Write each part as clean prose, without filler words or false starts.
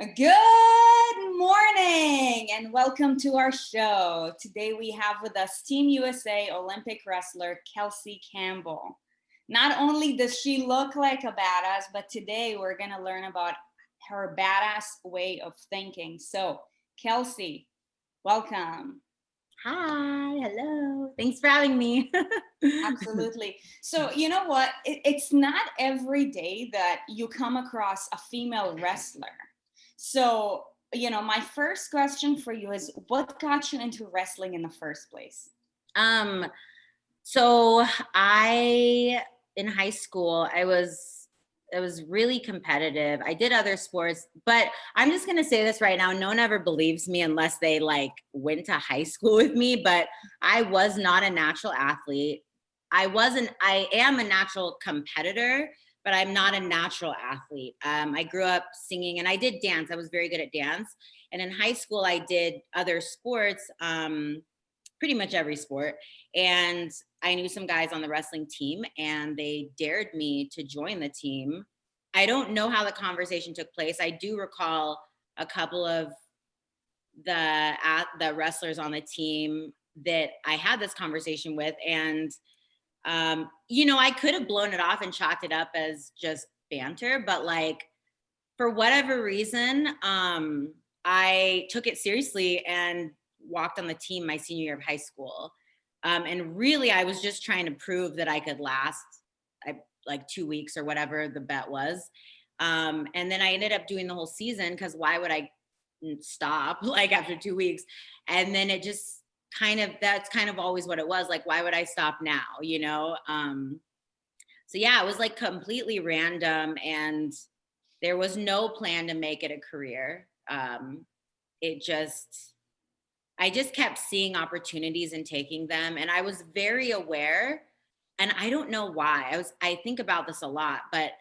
Good morning and welcome to our show. Today we have with us Team USA Olympic wrestler Kelsey Campbell. Not only does she look like a badass, but today we're going to learn about her badass way of thinking. So, Kelsey, welcome. Hi, hello. Thanks for having me. Absolutely. So, you know what? It's not every day that you come across a female wrestler. So, my first question for you is what got you into wrestling in the first place? Um, so in high school, I was really competitive. I did other sports, but I'm just gonna say this right now. No one ever believes me unless they went to high school with me, but I was not a natural athlete. I am a natural competitor, but I'm not a natural athlete. I grew up singing and I did dance. I was very good at dance. And in high school, I did other sports, pretty much every sport. And I knew some guys on the wrestling team and they dared me to join the team. I don't know how the conversation took place. I do recall a couple of the wrestlers on the team that I had this conversation with, and I could have blown it off and chalked it up as just banter, but for whatever reason, I took it seriously and walked on the team my senior year of high school. And really, I was just trying to prove that I could last 2 weeks or whatever the bet was. And then I ended up doing the whole season because why would I stop after 2 weeks? And then it just that's kind of always what it was. Why would I stop now? So yeah, it was completely random and there was no plan to make it a career. I just kept seeing opportunities and taking them. And I was very aware, and I don't know why. I think about this a lot, but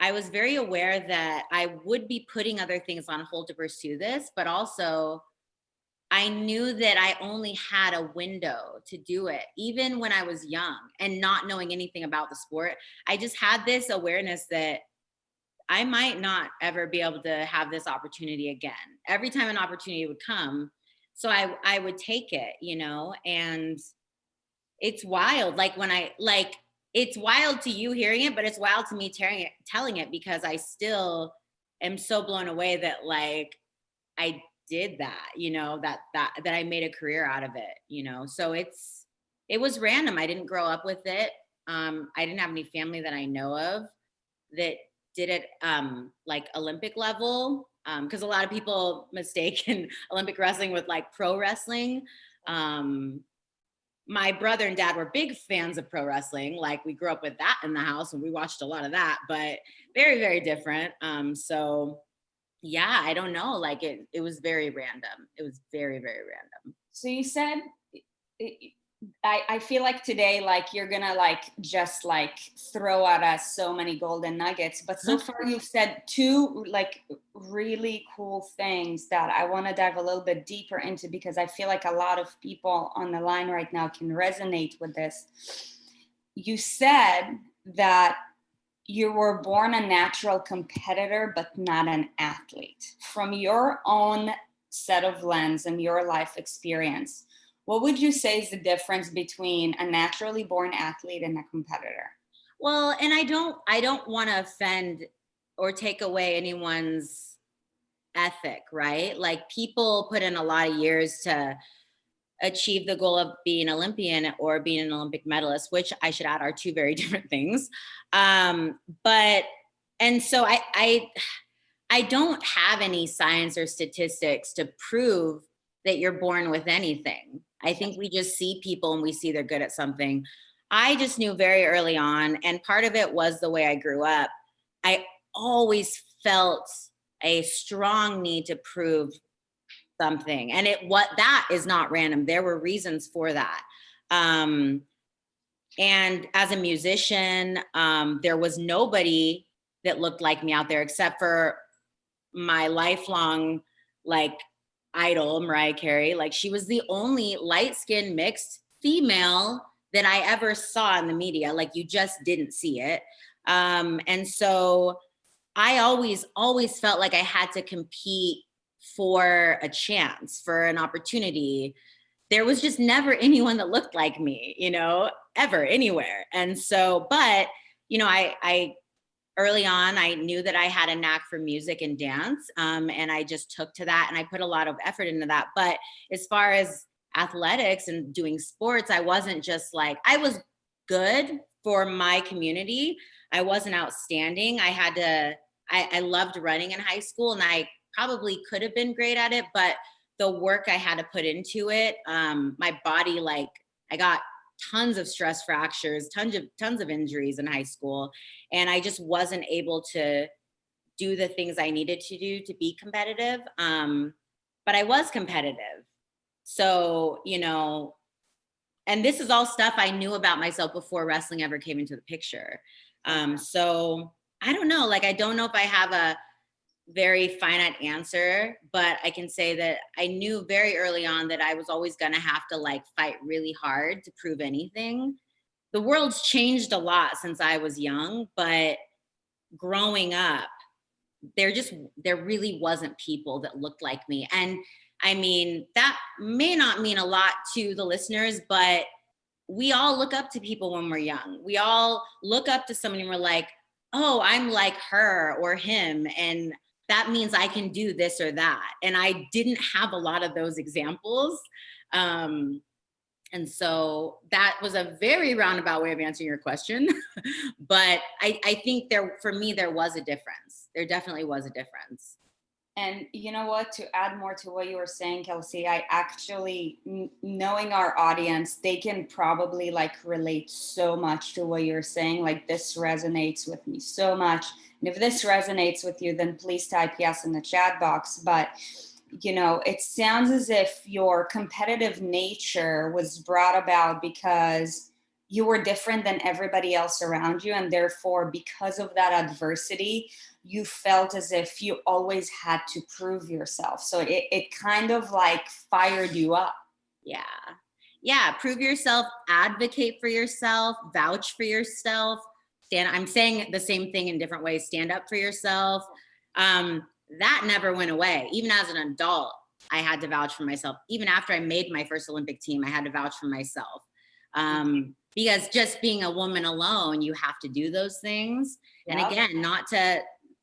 I was very aware that I would be putting other things on hold to pursue this, but also I knew that I only had a window to do it, even when I was young and not knowing anything about the sport. I just had this awareness that I might not ever be able to have this opportunity again. Every time an opportunity would come, so I would take it, and it's wild. It's wild to you hearing it, but it's wild to me telling it because I still am so blown away that I did that, that I made a career out of it, So it was random. I didn't grow up with it. I didn't have any family that I know of that did it Olympic level, because a lot of people mistaken Olympic wrestling with pro wrestling. My brother and dad were big fans of pro wrestling. We grew up with that in the house and we watched a lot of that, but very, very different. So yeah, I don't know. It was very random. It was very, very random. So you said, I feel like today, you're gonna just throw at us so many golden nuggets, but so far you've said two really cool things that I want to dive a little bit deeper into because I feel like a lot of people on the line right now can resonate with this. You said that you were born a natural competitor, but not an athlete. From your own set of lens and your life experience, what would you say is the difference between a naturally born athlete and a competitor? Well, and I don't want to offend or take away anyone's ethic, right? People put in a lot of years to achieve the goal of being an Olympian or being an Olympic medalist, which I should add are two very different things. And so I don't have any science or statistics to prove that you're born with anything. I think we just see people and we see they're good at something. I just knew very early on, and part of it was the way I grew up. I always felt a strong need to prove something. And that is not random. There were reasons for that. And as a musician, there was nobody that looked like me out there except for my lifelong idol, Mariah Carey. She was the only light-skinned mixed female that I ever saw in the media. You just didn't see it. And so I always felt like I had to compete for a chance, for an opportunity. There was just never anyone that looked like me, ever, anywhere. And so, but, I early on, I knew that I had a knack for music and dance. And I just took to that and I put a lot of effort into that. But as far as athletics and doing sports, I wasn't just like, I was good for my community. I wasn't outstanding. I loved running in high school and I probably could have been great at it, but the work I had to put into it, my body, like, I got tons of stress fractures, tons of injuries in high school, and I just wasn't able to do the things I needed to do to be competitive. But I was competitive. So, and this is all stuff I knew about myself before wrestling ever came into the picture. So I don't know, like, I don't know if I have a very finite answer, but I can say that I knew very early on that I was always going to have to like fight really hard to prove anything. The world's changed a lot since I was young, but growing up, there really wasn't people that looked like me. And I mean, that may not mean a lot to the listeners, but we all look up to people when we're young. We all look up to someone and we're like, oh, I'm like her or him. And that means I can do this or that. And I didn't have a lot of those examples. Um, and so that was a very roundabout way of answering your question. But I think for me, there was a difference. There definitely was a difference. And you know what, to add more to what you were saying, Kelsey, I actually, knowing our audience, they can probably like relate so much to what you're saying. Like, this resonates with me so much. And if this resonates with you, then please type yes in the chat box. But it sounds as if your competitive nature was brought about because you were different than everybody else around you. And therefore, because of that adversity, you felt as if you always had to prove yourself. So it kind of like fired you up. Yeah. Yeah. Prove yourself, advocate for yourself, vouch for yourself. I'm saying the same thing in different ways. Stand up for yourself. That never went away. Even as an adult, I had to vouch for myself. Even after I made my first Olympic team, I had to vouch for myself. Because just being a woman alone, you have to do those things. Yep. And again,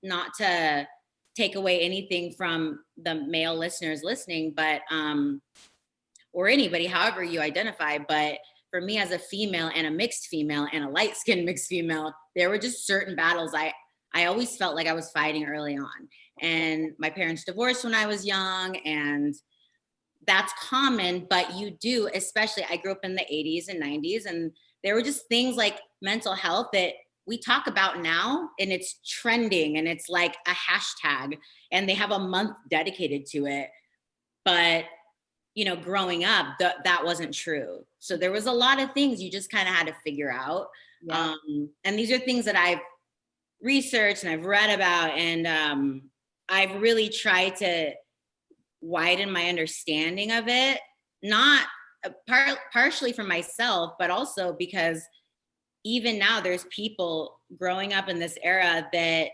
not to take away anything from the male listeners listening, but or anybody, however you identify. But for me, as a female and a mixed female and a light-skinned mixed female, there were just certain battles I always felt like I was fighting early on. And my parents divorced when I was young, and that's common, but you do, especially, I grew up in the 80s and 90s, and there were just things like mental health that we talk about now, and it's trending and it's like a hashtag and they have a month dedicated to it. But growing up, that wasn't true. So there was a lot of things you just kind of had to figure out. Yeah. And these are things that I've researched and I've read about, and I've really tried to widen my understanding of it, not partially for myself, but also because even now there's people growing up in this era that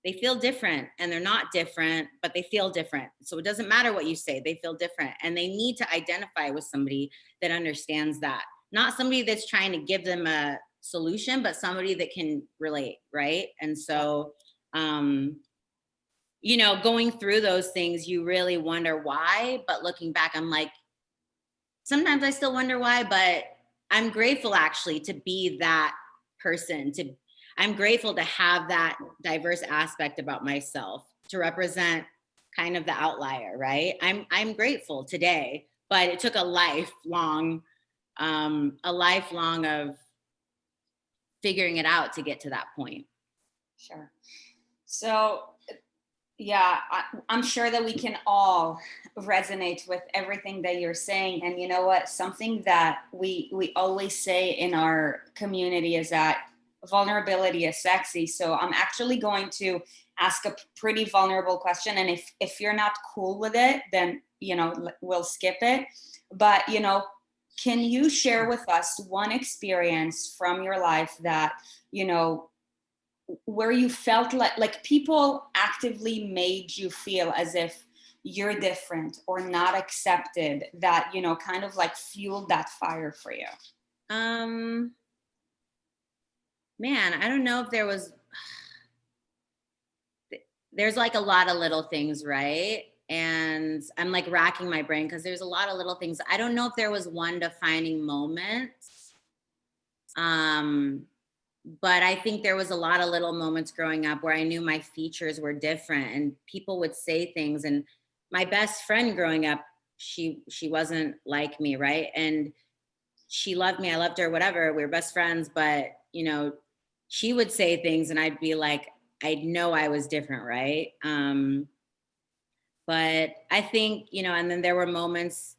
they feel different, and they're not different, but they feel different. So it doesn't matter what you say, they feel different, and they need to identify with somebody that understands that. Not somebody that's trying to give them a solution, but somebody that can relate, right? And so going through those things, you really wonder why. But looking back, I'm like, sometimes I still wonder why, but I'm grateful actually to be that person. I'm grateful to have that diverse aspect about myself, to represent kind of the outlier, right? I'm grateful today, but it took a lifelong of figuring it out to get to that point. Sure. So yeah, I'm sure that we can all resonate with everything that you're saying. And you know what? Something that we always say in our community is that vulnerability is sexy. So I'm actually going to ask a pretty vulnerable question. And if you're not cool with it, then, we'll skip it. But, can you share with us one experience from your life that, where you felt like people actively made you feel as if you're different or not accepted, that, you know, kind of like fueled that fire for you? Um, Man, I don't know if there's like a lot of little things, right? And I'm like racking my brain because there's a lot of little things. I don't know if there was one defining moment. Um, but I think there was a lot of little moments growing up where I knew my features were different and people would say things. And my best friend growing up, she wasn't like me, right? And she loved me, I loved her, whatever. We were best friends, but you know, she would say things and I'd be like, I'd know I was different, right? But I think, you know, and then there were moments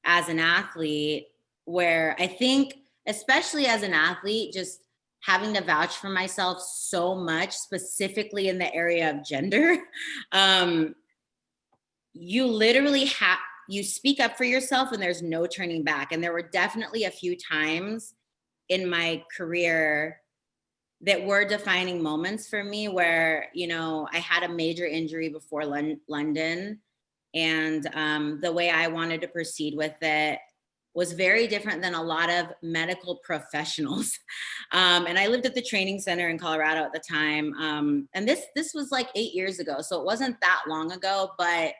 as an athlete where I think, especially as an athlete, just having to vouch for myself so much, specifically in the area of gender, um, you literally have, you speak up for yourself and there's no turning back. And there were definitely a few times in my career that were defining moments for me where, you know, I had a major injury before London, and the way I wanted to proceed with it was very different than a lot of medical professionals. And I lived at the training center in Colorado at the time, and this was like 8 years ago, so it wasn't that long ago. But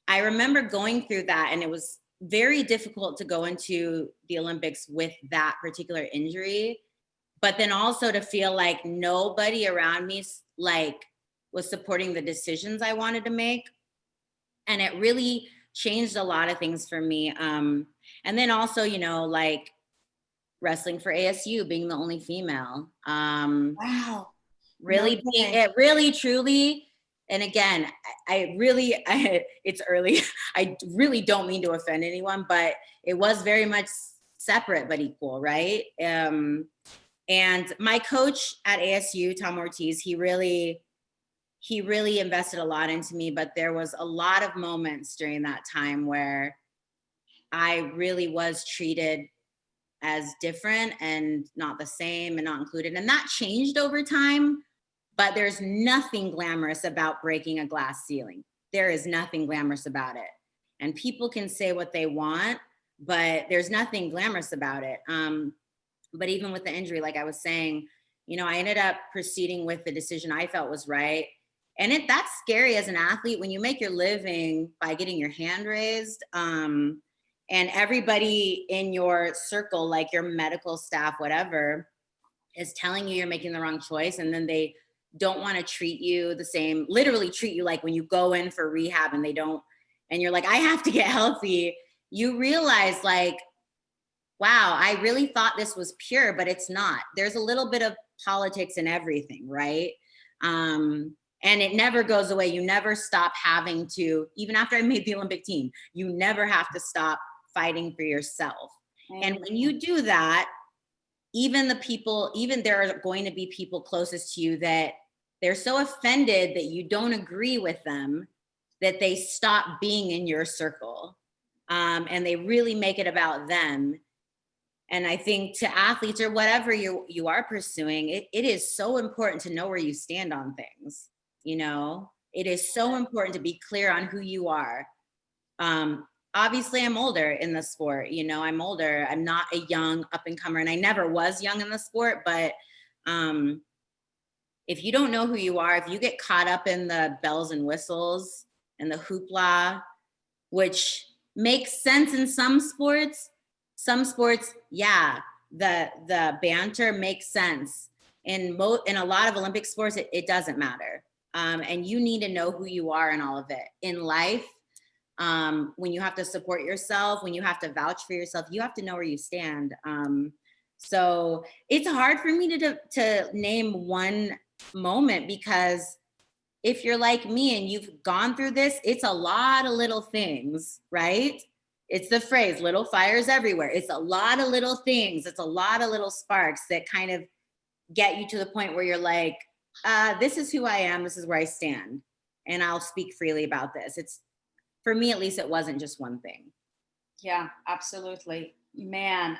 I remember going through that, and it was very difficult to go into the Olympics with that particular injury, but then also to feel like nobody around me like was supporting the decisions I wanted to make. And it really changed a lot of things for me. And then also, you know, like wrestling for ASU, being the only female, Wow. No really being kidding. it really truly. And again, it's early. I really don't mean to offend anyone, but it was very much separate but equal, right? And my coach at ASU, Tom Ortiz, he really invested a lot into me, but there was a lot of moments during that time where I really was treated as different and not the same and not included. And that changed over time, but there's nothing glamorous about breaking a glass ceiling. There is nothing glamorous about it. And people can say what they want, but there's nothing glamorous about it. But even with the injury, like I was saying, you know, I ended up proceeding with the decision I felt was right. And that's scary as an athlete when you make your living by getting your hand raised. And everybody in your circle, like your medical staff, whatever, is telling you you're making the wrong choice. And then they don't want to treat you the same, literally treat you like when you go in for rehab and they don't, and you're like, I have to get healthy. You realize, like, wow, I really thought this was pure, but it's not. There's a little bit of politics in everything, right? And it never goes away. You never stop having to, even after I made the Olympic team, you never have to stop fighting for yourself. And when you do that, even the people, even there are going to be people closest to you that they're so offended that you don't agree with them that they stop being in your circle. And they really make it about them. And I think to athletes or whatever you are pursuing, it is so important to know where you stand on things. You know, it is so important to be clear on who you are. Um, Obviously, I'm older in the sport. You know, I'm older. I'm not a young up and comer, and I never was young in the sport. But um, if you don't know who you are, if you get caught up in the bells and whistles and the hoopla, which makes sense in some sports. Some sports, yeah, the banter makes sense. In a lot of Olympic sports, it doesn't matter. And you need to know who you are in all of it. In life, when you have to support yourself, when you have to vouch for yourself, you have to know where you stand. So it's hard for me to name one moment because if you're like me and you've gone through this, it's a lot of little things, right? It's the phrase, little fires everywhere. It's a lot of little things. It's a lot of little sparks that kind of get you to the point where you're like, this is who I am. This is where I stand. And I'll speak freely about this. It's, for me, at least, it wasn't just one thing. Yeah, absolutely. Man,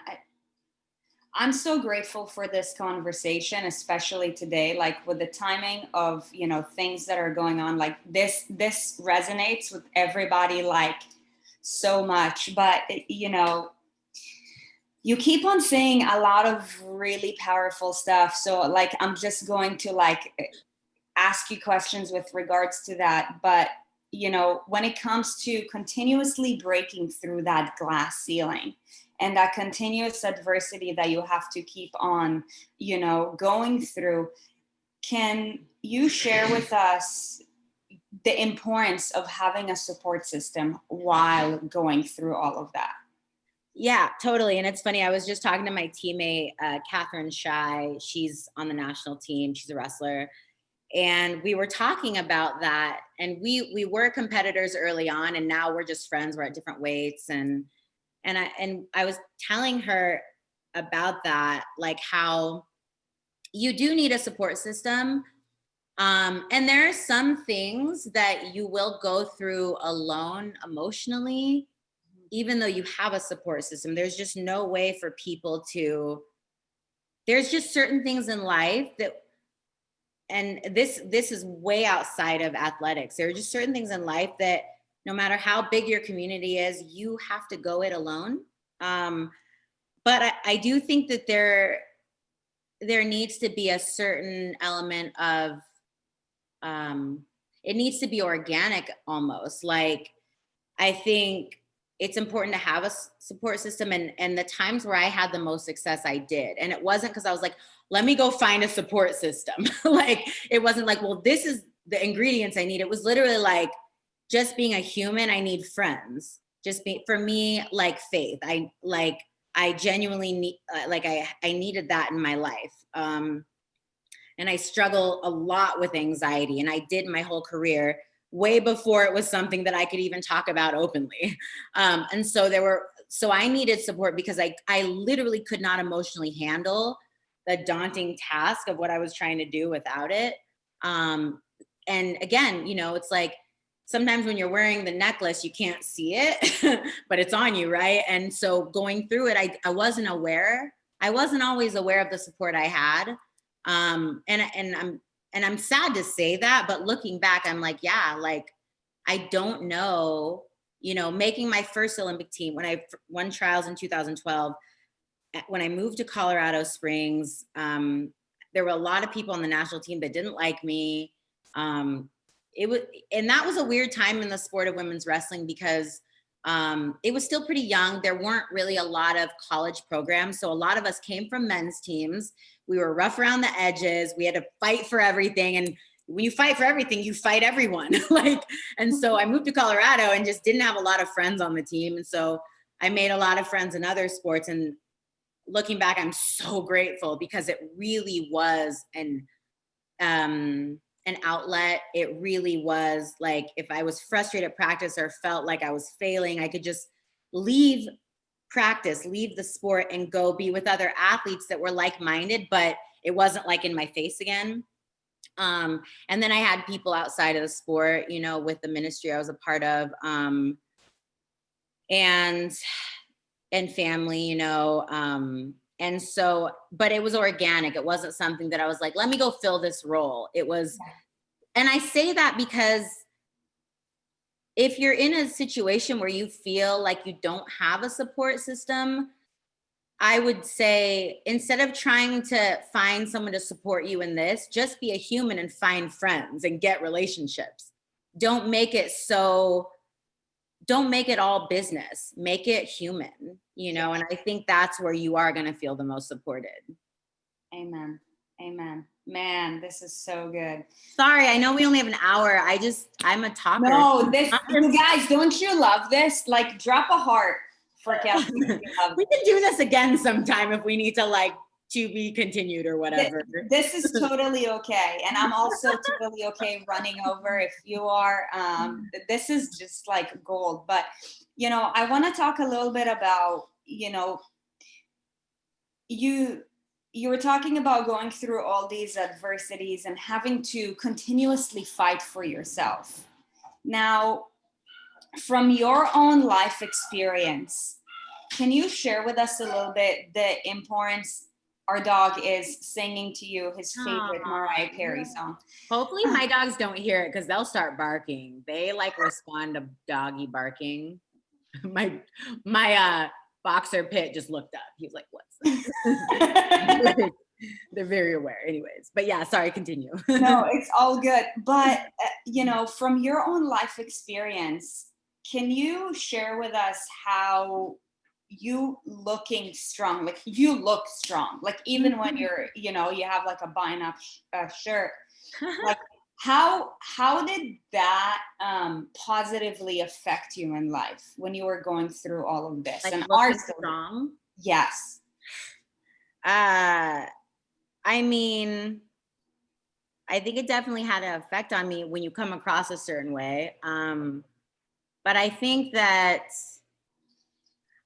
I'm so grateful for this conversation, especially today, like with the timing of, things that are going on, like this resonates with everybody, like so much. But, you keep on saying a lot of really powerful stuff. So like, I'm just going to like ask you questions with regards to that. But, when it comes to continuously breaking through that glass ceiling and that continuous adversity that you have to keep on, going through, can you share with us the importance of having a support system while going through all of that? Yeah, totally. And it's funny. I was just talking to my teammate, Catherine Shy. She's on the national team. She's a wrestler, and we were talking about that. And we were competitors early on, and now we're just friends. We're at different weights, and I was telling her about that, like how you do need a support system. And there are some things that you will go through alone emotionally, even though you have a support system. There's just no way for people to, there's just certain things in life that, and this is way outside of athletics. There are just certain things in life that no matter how big your community is, you have to go it alone. Um, but I do think that there needs to be a certain element of, it needs to be organic almost. Like, I think it's important to have a support system, and the times where I had the most success, I did. And it wasn't because I was like, let me go find a support system. Like, it wasn't like, well, this is the ingredients I need. It was literally like, just being a human, I need friends. Just be, for me, like faith. I genuinely need, I needed that in my life. And I struggle a lot with anxiety, and I did my whole career way before it was something that I could even talk about openly. And so so I needed support because I literally could not emotionally handle the daunting task of what I was trying to do without it. And again, it's like sometimes when you're wearing the necklace, you can't see it, but it's on you, right? And so going through it, I wasn't aware. I wasn't always aware of the support I had. And I'm sad to say that, but looking back, I'm like, yeah, like I don't know, making my first Olympic team when I won trials in 2012, when I moved to Colorado Springs, there were a lot of people on the national team that didn't like me. It was, and that was a weird time in the sport of women's wrestling because it was still pretty young. There weren't really a lot of college programs. So a lot of us came from men's teams. We were rough around the edges. We had to fight for everything. And when you fight for everything, you fight everyone. And so I moved to Colorado and just didn't have a lot of friends on the team. And so I made a lot of friends in other sports. And looking back, I'm so grateful because it really was an outlet. It really was like, if I was frustrated at practice or felt like I was failing, I could just leave practice, leave the sport, and go be with other athletes that were like-minded, but it wasn't like in my face again. And then I had people outside of the sport, with the ministry I was a part of, and family, and so, but it was organic. It wasn't something that I was like, let me go fill this role. It was, and I say that because if you're in a situation where you feel like you don't have a support system, I would say instead of trying to find someone to support you in this, just be a human and find friends and get relationships. Don't make it all business. Make it human, and I think that's where you are going to feel the most supported. Amen. Amen. Man, this is so good. Sorry, I know we only have an hour. I'm a talker. No, you guys, don't you love this? Like, drop a heart for Kelsey. We can do this again sometime if we need to, to be continued or whatever. This is totally okay. And I'm also totally okay running over if you are. This is just like gold. But, I want to talk a little bit about, you were talking about going through all these adversities and having to continuously fight for yourself. Now, from your own life experience, can you share with us a little bit the importance our dog is singing to you his favorite Mariah Carey song? Hopefully my dogs don't hear it because they'll start barking. They like respond to doggy barking. My boxer pit just looked up. He was like, "What's that?" They're very aware, anyways. But yeah, sorry, continue. No, it's all good. But from your own life experience, can you share with us how you looking strong, like you look strong, like even when you're, you have like a button up shirt, like how did that positively affect you in life when you were going through all of this Like and are looking still? strong. Yes. I mean, I think it definitely had an effect on me when you come across a certain way. But I think that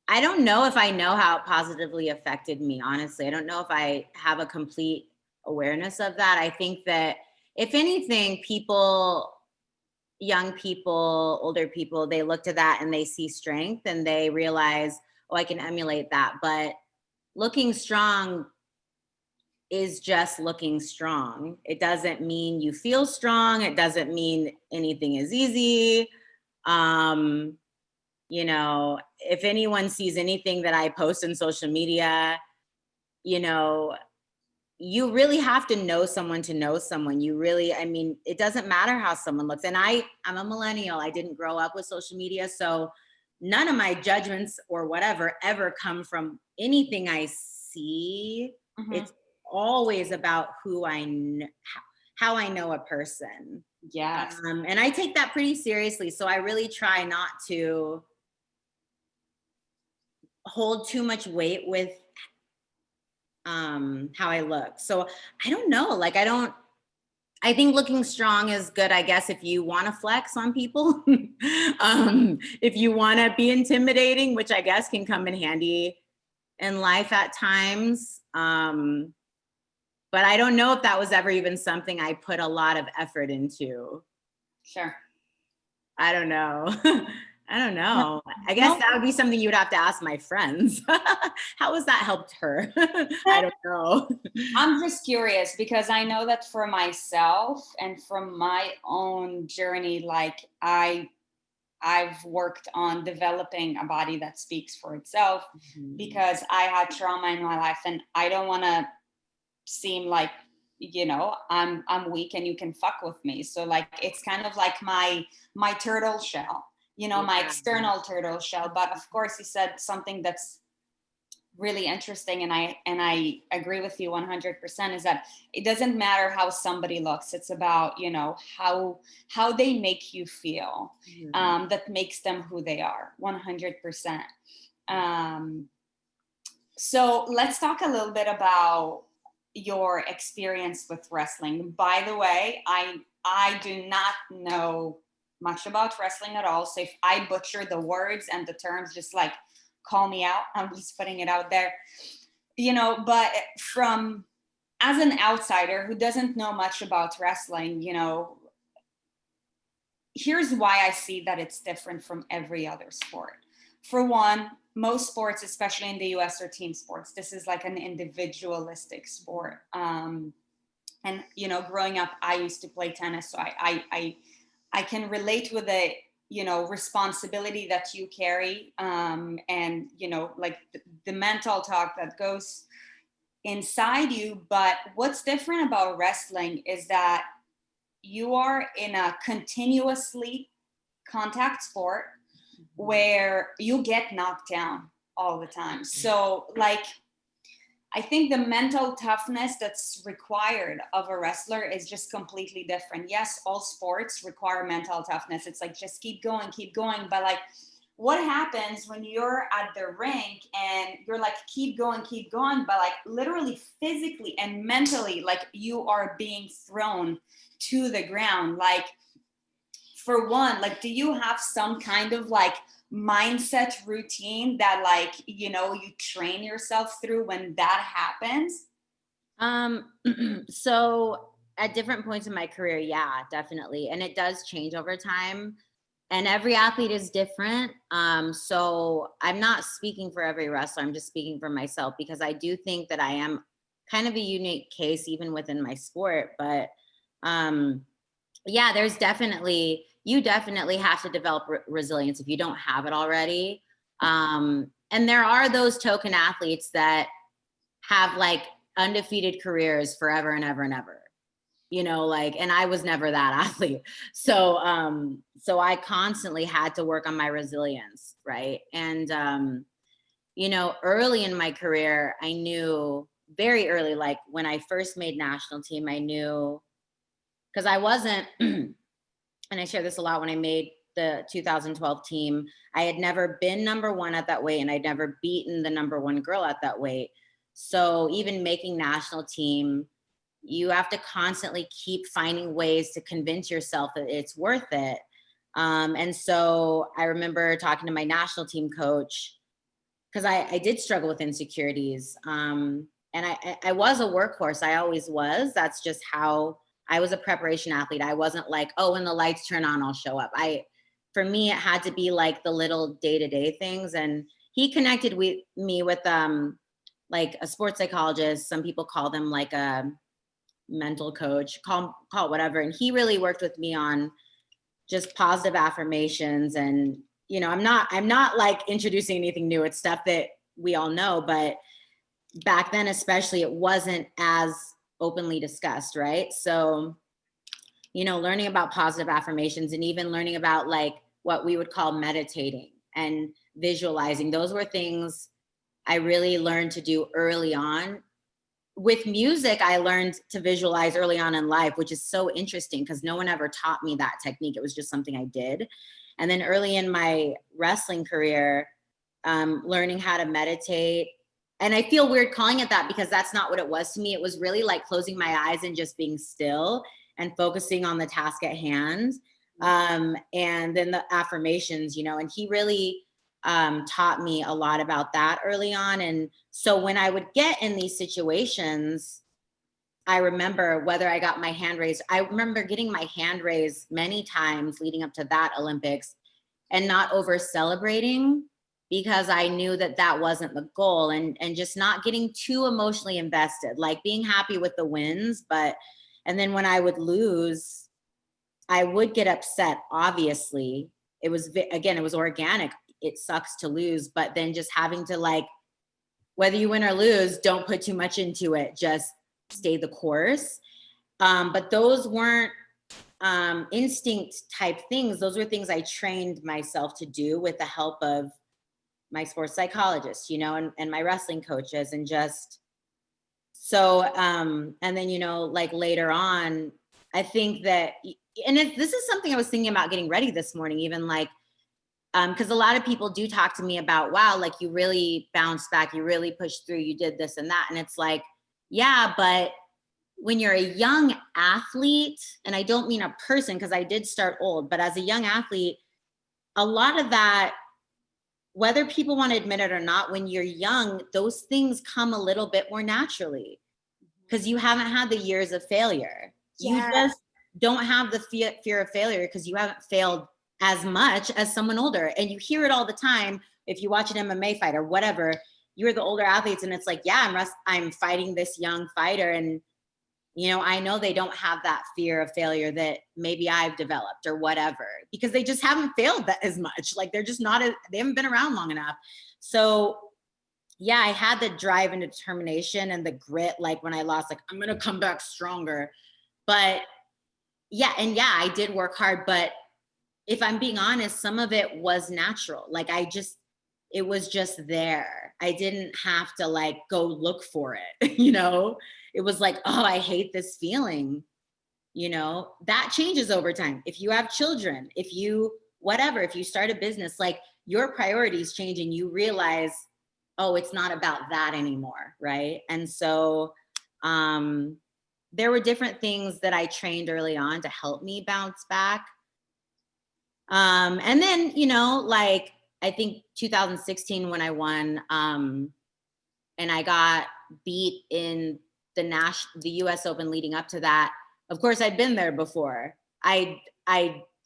I don't know if I know how it positively affected me, honestly. I don't know if I have a complete awareness of that. I think that if anything, young people, older people, they look to that and they see strength and they realize, oh, I can emulate that. But looking strong is just looking strong. It doesn't mean you feel strong. It doesn't mean anything is easy. Um, if anyone sees anything that I post in social media, you know, you really have to know someone to know someone. It doesn't matter how someone looks. And I'm a millennial. I didn't grow up with social media. So none of my judgments or whatever ever come from anything I see. Mm-hmm. It's always about who I know, how I know a person. Yes. And I take that pretty seriously. So I really try not to hold too much weight with how I look. So I don't know. I think looking strong is good, I guess, if you want to flex on people. If you want to be intimidating, which I guess can come in handy in life at times. But I don't know if that was ever even something I put a lot of effort into. Sure. I don't know. I don't know. No, I guess no. that would be something you would have to ask my friends. How has that helped her? I don't know. I'm just curious because I know that for myself and from my own journey, like I've worked on developing a body that speaks for itself because I had trauma in my life and I don't want to seem like I'm weak and you can fuck with me. So like it's kind of like my turtle shell, my external turtle shell. But of course you said something that's really interesting, and I agree with you 100%, is that it doesn't matter how somebody looks. It's about how they make you feel, that makes them who they are 100%. So let's talk a little bit about your experience with wrestling. By the way, I do not know much about wrestling at all, so if I butcher the words and the terms, just like call me out. I'm just putting it out there, but from as an outsider who doesn't know much about wrestling, here's why I see that it's different from every other sport. For one, most sports, especially in the US, are team sports. This is like an individualistic sport. And growing up, I used to play tennis, so I can relate with the responsibility that you carry, and like the mental talk that goes inside you. But what's different about wrestling is that you are in a continuously contact sport where you get knocked down all the time. So like I think the mental toughness that's required of a wrestler is just completely different. Yes, all sports require mental toughness. It's like, just keep going. But like, what happens when you're at the rink and you're like, keep going, but like literally physically and mentally, like you are being thrown to the ground. Like, for one, like, do you have some kind of like mindset routine that like you train yourself through when that happens? So at different points in my career, yeah, definitely, and it does change over time. And every athlete is different. So I'm not speaking for every wrestler. I'm just speaking for myself, because I do think that I am kind of a unique case even within my sport. But um, yeah, you definitely have to develop resilience if you don't have it already. And there are those token athletes that have like undefeated careers forever and ever and ever, like, and I was never that athlete. So I constantly had to work on my resilience, right? And early in my career, I knew very early, like when I first made national team, I knew, because I wasn't and I share this a lot, when I made the 2012 team, I had never been number one at that weight, and I'd never beaten the number one girl at that weight. So even making national team, you have to constantly keep finding ways to convince yourself that it's worth it. And so I remember talking to my national team coach, because I did struggle with insecurities. And I was a workhorse. I always was. That's just how I was, a preparation athlete. I wasn't like, oh, when the lights turn on, I'll show up. For me, it had to be like the little day-to-day things. And he connected with me with like a sports psychologist. Some people call them like a mental coach, call it whatever. And he really worked with me on just positive affirmations. And I'm not like introducing anything new. It's stuff that we all know, but back then especially, it wasn't as openly discussed, right? So learning about positive affirmations, and even learning about like what we would call meditating and visualizing, those were things I really learned to do early on. With music, I learned to visualize early on in life, which is so interesting because no one ever taught me that technique. It was just something I did. And then early in my wrestling career, learning how to meditate. And I feel weird calling it that, because that's not what it was to me. It was really like closing my eyes and just being still and focusing on the task at hand. And then the affirmations, and he really taught me a lot about that early on. And so when I would get in these situations, I remember whether I got my hand raised, I remember getting my hand raised many times leading up to that Olympics, and not over celebrating, because I knew that that wasn't the goal, and just not getting too emotionally invested, like being happy with the wins. And then when I would lose, I would get upset. Obviously, it was organic. It sucks to lose, but then just having to, like, whether you win or lose, don't put too much into it. Just stay the course. But those weren't instinct type things. Those were things I trained myself to do with the help of my sports psychologist, and my wrestling coaches, and just so, and then, like later on, I think that, and this is something I was thinking about getting ready this morning, even like, because a lot of people do talk to me about, wow, like you really bounced back, you really pushed through, you did this and that. And it's like, yeah, but when you're a young athlete, and I don't mean a person, because I did start old, but as a young athlete, a lot of that, whether people want to admit it or not, when you're young, those things come a little bit more naturally, because you haven't had the years of failure. You just don't have the fear of failure, because you haven't failed as much as someone older. And you hear it all the time. If you watch an MMA fight or whatever, you're the older athletes, and it's like, yeah, I'm fighting this young fighter, and I know they don't have that fear of failure that maybe I've developed or whatever, because they just haven't failed that as much. Like they're just not, they haven't been around long enough. So yeah, I had the drive and determination and the grit. Like when I lost, like, I'm going to come back stronger. But yeah, I did work hard. But if I'm being honest, some of it was natural. Like it was just there. I didn't have to like go look for it, It was like, oh, I hate this feeling. That changes over time. If you have children, if you start a business, like your priorities change, and you realize, oh, it's not about that anymore. Right. And so there were different things that I trained early on to help me bounce back. And then, like, I think 2016 when I won, and I got beat in the US Open leading up to that. Of course, I'd been there before. I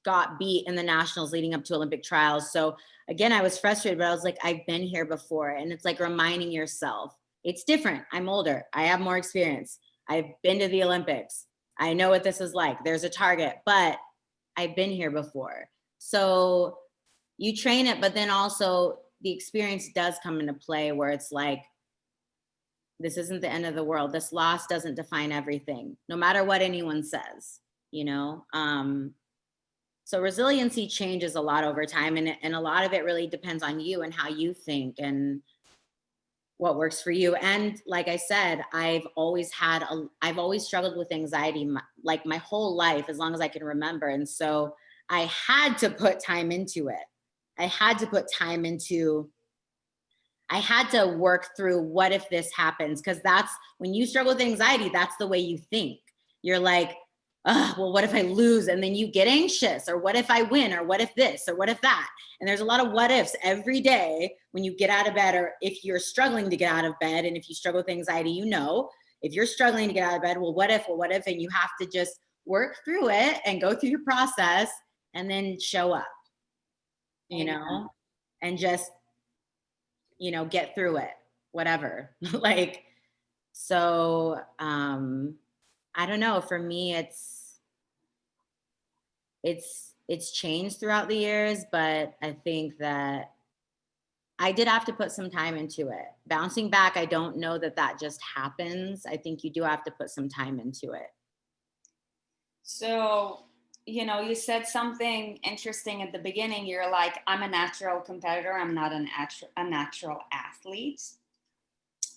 got beat in the nationals leading up to Olympic trials. So again, I was frustrated, but I was like, I've been here before. And it's like reminding yourself, it's different. I'm older. I have more experience. I've been to the Olympics. I know what this is like. There's a target, but I've been here before. So you train it, but then also the experience does come into play where it's like, this isn't the end of the world. This loss doesn't define everything, no matter what anyone says, you know? So resiliency changes a lot over time, and a lot of it really depends on you and how you think and what works for you. And like I said, I've always struggled with anxiety like my whole life, as long as I can remember. And so I had to put time into it. I had to put time into, I had to work through what if this happens? Because that's when you struggle with anxiety, that's the way you think. You're like, well, what if I lose? And then you get anxious, or what if I win, or what if this, or what if that? And there's a lot of what ifs every day when you get out of bed, or if you're struggling to get out of bed. And if you struggle with anxiety, you know, if you're struggling to get out of bed, well, what if, and you have to just work through it and go through your process and then show up, you know, and just, you know, get through it, whatever. Like, so, I don't know. For me, it's changed throughout the years, but I think that I did have to put some time into it. Bouncing back, I don't know that that just happens. I think you do have to put some time into it. So, you know, you said something interesting at the beginning. You're like, I'm a natural competitor. I'm not a natural athlete.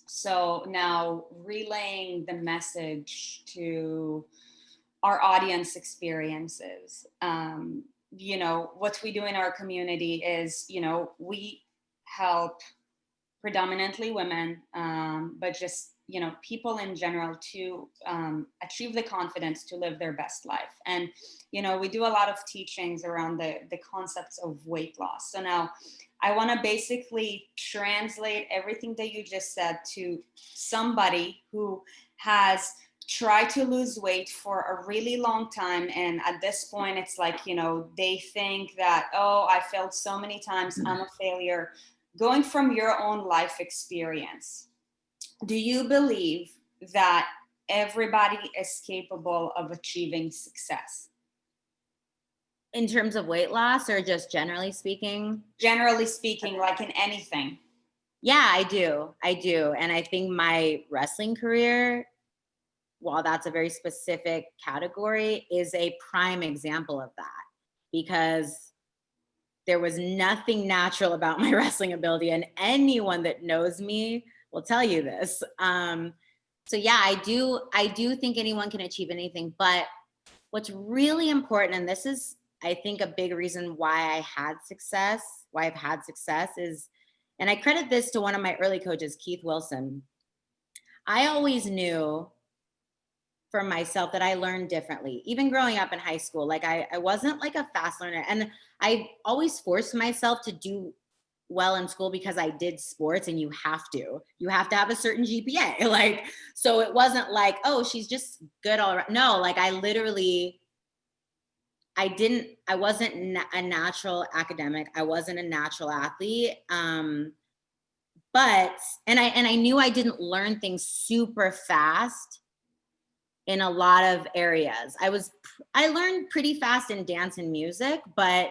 So now relaying the message to our audience experiences. You know, what we do in our community is, you know, we help predominantly women, but just, you know, people in general to achieve the confidence to live their best life. And, you know, we do a lot of teachings around the concepts of weight loss. So now I want to basically translate everything that you just said to somebody who has tried to lose weight for a really long time. And at this point, it's like, you know, they think that, oh, I failed so many times, I'm a failure. Going from your own life experience, do you believe that everybody is capable of achieving success? In terms of weight loss, or just generally speaking? Generally speaking, like in anything. Yeah, I do. I do. And I think my wrestling career, while that's a very specific category, is a prime example of that, because there was nothing natural about my wrestling ability, and anyone that knows me will tell you this. So yeah, I do think anyone can achieve anything, but what's really important, and this is, I think, a big reason why I've had success is, and I credit this to one of my early coaches, Keith Wilson. I always knew for myself that I learned differently, even growing up in high school. Like I wasn't like a fast learner, and I always forced myself to do well in school because I did sports, and you have to have a certain GPA. Like, so it wasn't like, oh, she's just good all around. No, like I literally, I wasn't a natural academic. I wasn't a natural athlete. But, and I knew I didn't learn things super fast in a lot of areas. I learned pretty fast in dance and music, but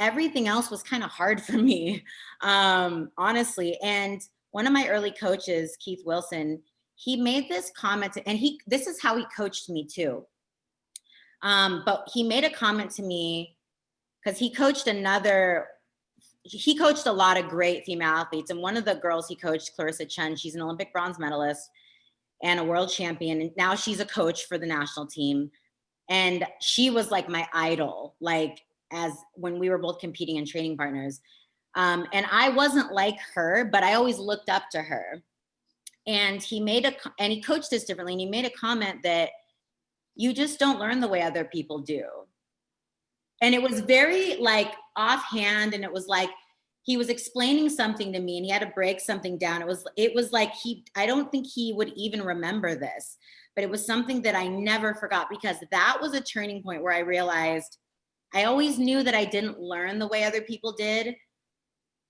everything else was kind of hard for me, honestly. And one of my early coaches, Keith Wilson, he made this comment, and this is how he coached me too. But he made a comment to me because he coached a lot of great female athletes. And one of the girls he coached, Clarissa Chen, she's an Olympic bronze medalist and a world champion. And now she's a coach for the national team. And she was like my idol, like as when we were both competing and training partners. And I wasn't like her, but I always looked up to her. And he coached us differently. And he made a comment that you just don't learn the way other people do. And it was very like offhand, and it was like he was explaining something to me and he had to break something down. It was like I don't think he would even remember this, but it was something that I never forgot, because that was a turning point where I realized I always knew that I didn't learn the way other people did,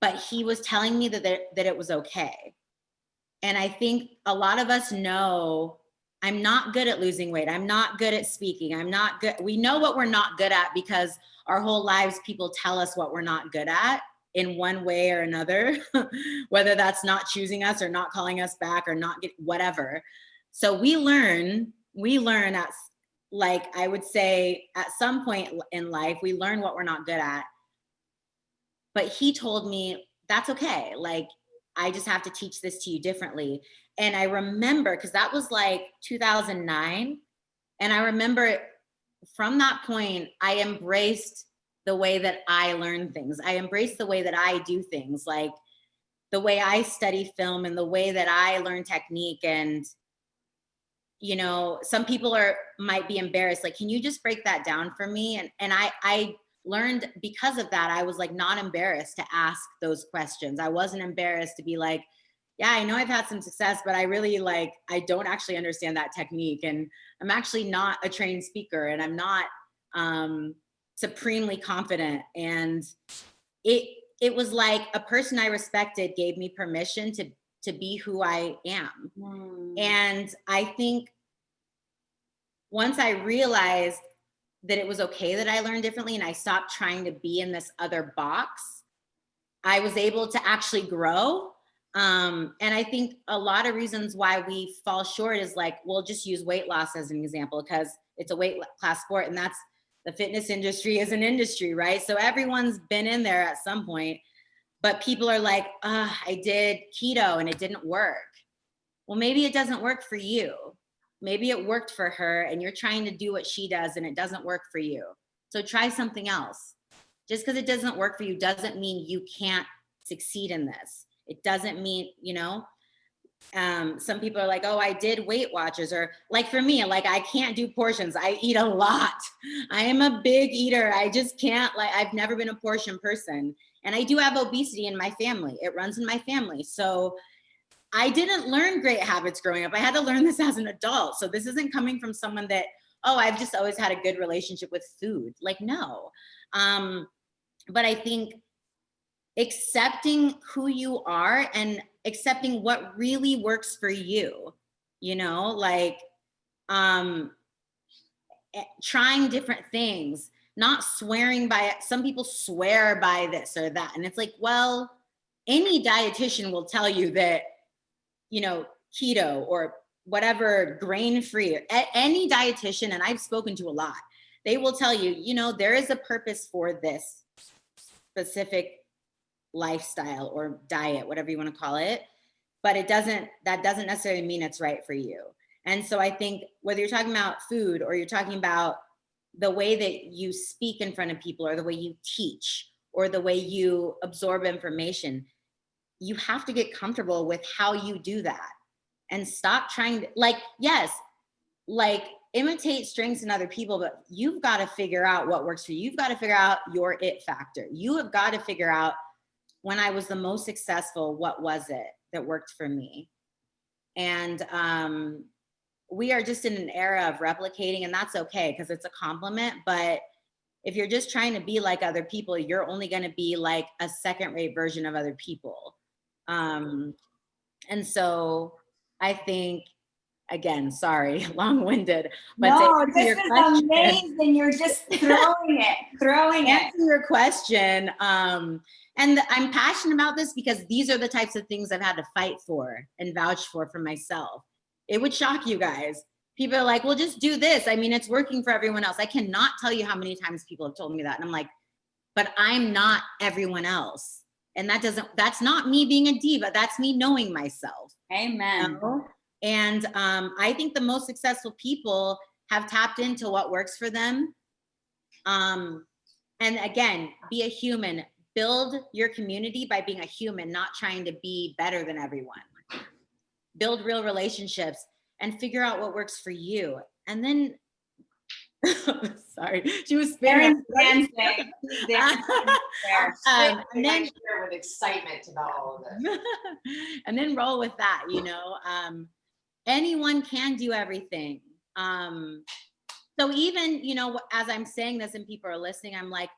but he was telling me that it was okay. And I think a lot of us know I'm not good at losing weight. I'm not good at speaking. I'm not good. We know what we're not good at because our whole lives people tell us what we're not good at in one way or another, whether that's not choosing us or not calling us back or not whatever. So we learn at, like, I would say at some point in life, we learn what we're not good at. But he told me, that's okay. Like, I just have to teach this to you differently. And I remember, because that was like 2009. And I remember from that point, I embraced the way that I learn things. I embraced the way that I do things, like the way I study film and the way that I learn technique. And, you know, some people might be embarrassed. Like, can you just break that down for me? And I learned because of that, I was like not embarrassed to ask those questions. I wasn't embarrassed to be like, yeah, I know I've had some success, but I really I don't actually understand that technique. And I'm actually not a trained speaker, and I'm not supremely confident. And it was like a person I respected gave me permission to be who I am. And I think once I realized that it was okay that I learned differently and I stopped trying to be in this other box, I was able to actually grow. And I think a lot of reasons why we fall short is like, we'll just use weight loss as an example because it's a weight class sport, and that's the fitness industry is an industry, right? So everyone's been in there at some point, but people are like, I did keto and it didn't work. Well, maybe it doesn't work for you. Maybe it worked for her and you're trying to do what she does and it doesn't work for you. So try something else. Just because it doesn't work for you doesn't mean you can't succeed in this. It doesn't mean, you know, some people are like, oh, I did Weight Watchers, or like for me, like I can't do portions. I eat a lot. I am a big eater. I just can't, like, I've never been a portion person. And I do have obesity in my family. It runs in my family. So I didn't learn great habits growing up. I had to learn this as an adult. So this isn't coming from someone that, oh, I've just always had a good relationship with food. Like, no. But I think accepting who you are and accepting what really works for you, you know, like trying different things, not swearing by it. Some people swear by this or that. And it's like, well, any dietitian will tell you that, you know, keto or whatever, grain-free, any dietitian, and I've spoken to a lot, they will tell you, you know, there is a purpose for this specific lifestyle or diet, whatever you want to call it, but that doesn't necessarily mean it's right for you. And so I think whether you're talking about food or you're talking about the way that you speak in front of people or the way you teach or the way you absorb information, you have to get comfortable with how you do that and stop trying to, like, yes, like imitate strengths in other people, but you've got to figure out what works for you. You've got to figure out your it factor. You have got to figure out, when I was the most successful, what was it that worked for me? And we are just in an era of replicating, and that's okay because it's a compliment. But if you're just trying to be like other people, you're only going to be like a second-rate version of other people. And so I think, again, sorry, long-winded, but no, this is amazing. You're just throwing it. Answer your question. And I'm passionate about this because these are the types of things I've had to fight for and vouch for myself. It would shock you guys. People are like, well, just do this. I mean, it's working for everyone else. I cannot tell you how many times people have told me that. And I'm like, but I'm not everyone else. And that's not me being a diva. That's me knowing myself. Amen. You know? And I think the most successful people have tapped into what works for them. And again, be a human. Build your community by being a human, not trying to be better than everyone. Build real relationships and figure out what works for you. And then, sorry, she was Erin's dancing. And then with excitement about all of this. And then roll with that, you know. Anyone can do everything. So even, as I'm saying this and people are listening, I'm like,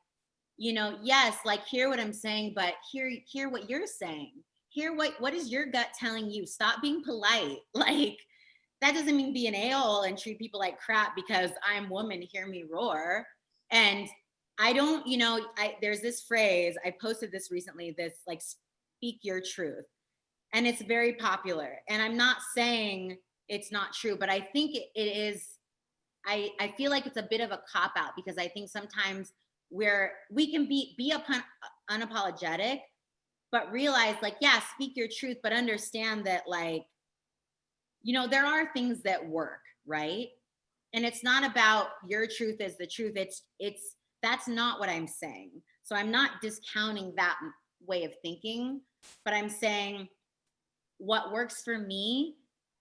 yes, like hear what I'm saying, but hear what you're saying. Hear what is your gut telling you? Stop being polite. Like that doesn't mean be an a-hole and treat people like crap because I'm woman, hear me roar. And I don't, there's this phrase, I posted this recently, this like speak your truth. And it's very popular. And I'm not saying it's not true, but I think it is. I feel like it's a bit of a cop out because I think sometimes we can be unapologetic, but realize like, yeah, speak your truth, but understand that like, there are things that work, right? And it's not about your truth as the truth. That's not what I'm saying. So I'm not discounting that way of thinking, but I'm saying what works for me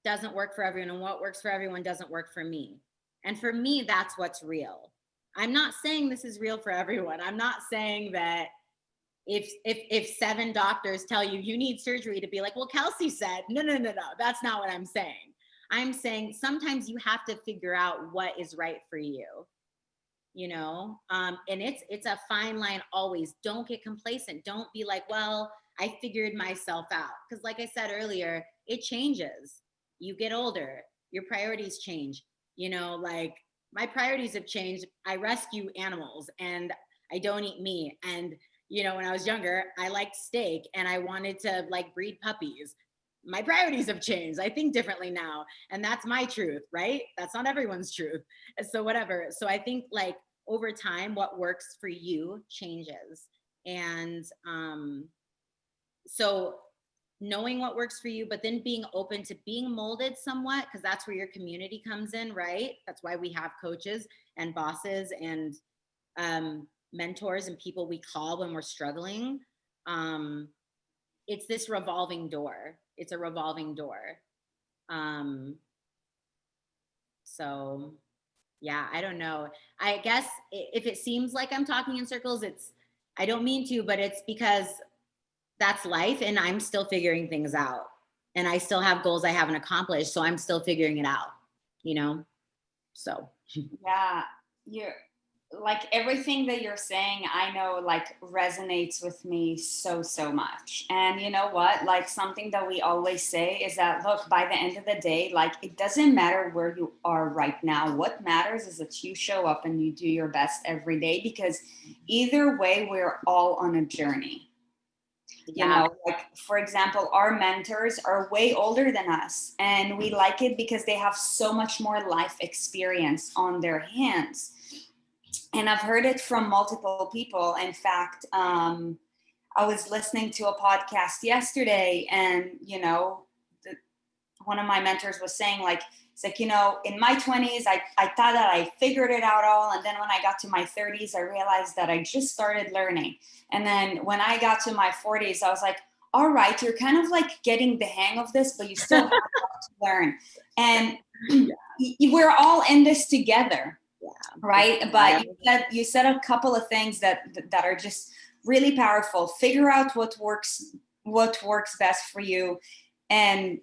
doesn't work for everyone, and what works for everyone doesn't work for me. And for me, that's what's real. I'm not saying this is real for everyone. I'm not saying that if 7 doctors tell you need surgery to be like, well, Kelsey said, no. That's not what I'm saying. I'm saying sometimes you have to figure out what is right for you, and it's a fine line always. Don't get complacent. Don't be like, well, I figured myself out. Because like I said earlier, it changes. You get older, your priorities change. Like my priorities have changed. I rescue animals and I don't eat meat. And, when I was younger, I liked steak and I wanted to like breed puppies. My priorities have changed. I think differently now. And that's my truth, right? That's not everyone's truth. So whatever. So I think like over time, what works for you changes. And so knowing what works for you, but then being open to being molded somewhat, because that's where your community comes in, right? That's why we have coaches and bosses and mentors and people we call when we're struggling. It's this revolving door. It's a revolving door. So yeah, I don't know. I guess if it seems like I'm talking in circles, I don't mean to, but it's because that's life and I'm still figuring things out. And I still have goals I haven't accomplished. So I'm still figuring it out, so. Yeah, you're like everything that you're saying, I know like resonates with me so much. And you know what, like something that we always say is that, look, by the end of the day, like it doesn't matter where you are right now. What matters is that you show up and you do your best every day, because either way, we're all on a journey. Like for example, our mentors are way older than us, and we like it because they have so much more life experience on their hands. And I've heard it from multiple people. In fact, I was listening to a podcast yesterday, and one of my mentors was saying, like, it's like, in my 20s, I thought that I figured it out all. And then when I got to my 30s, I realized that I just started learning. And then when I got to my 40s, I was like, all right, you're kind of like getting the hang of this, but you still have a lot to learn. And we're all in this together. Yeah. Right. But you said a couple of things that are just really powerful. Figure out what works best for you, and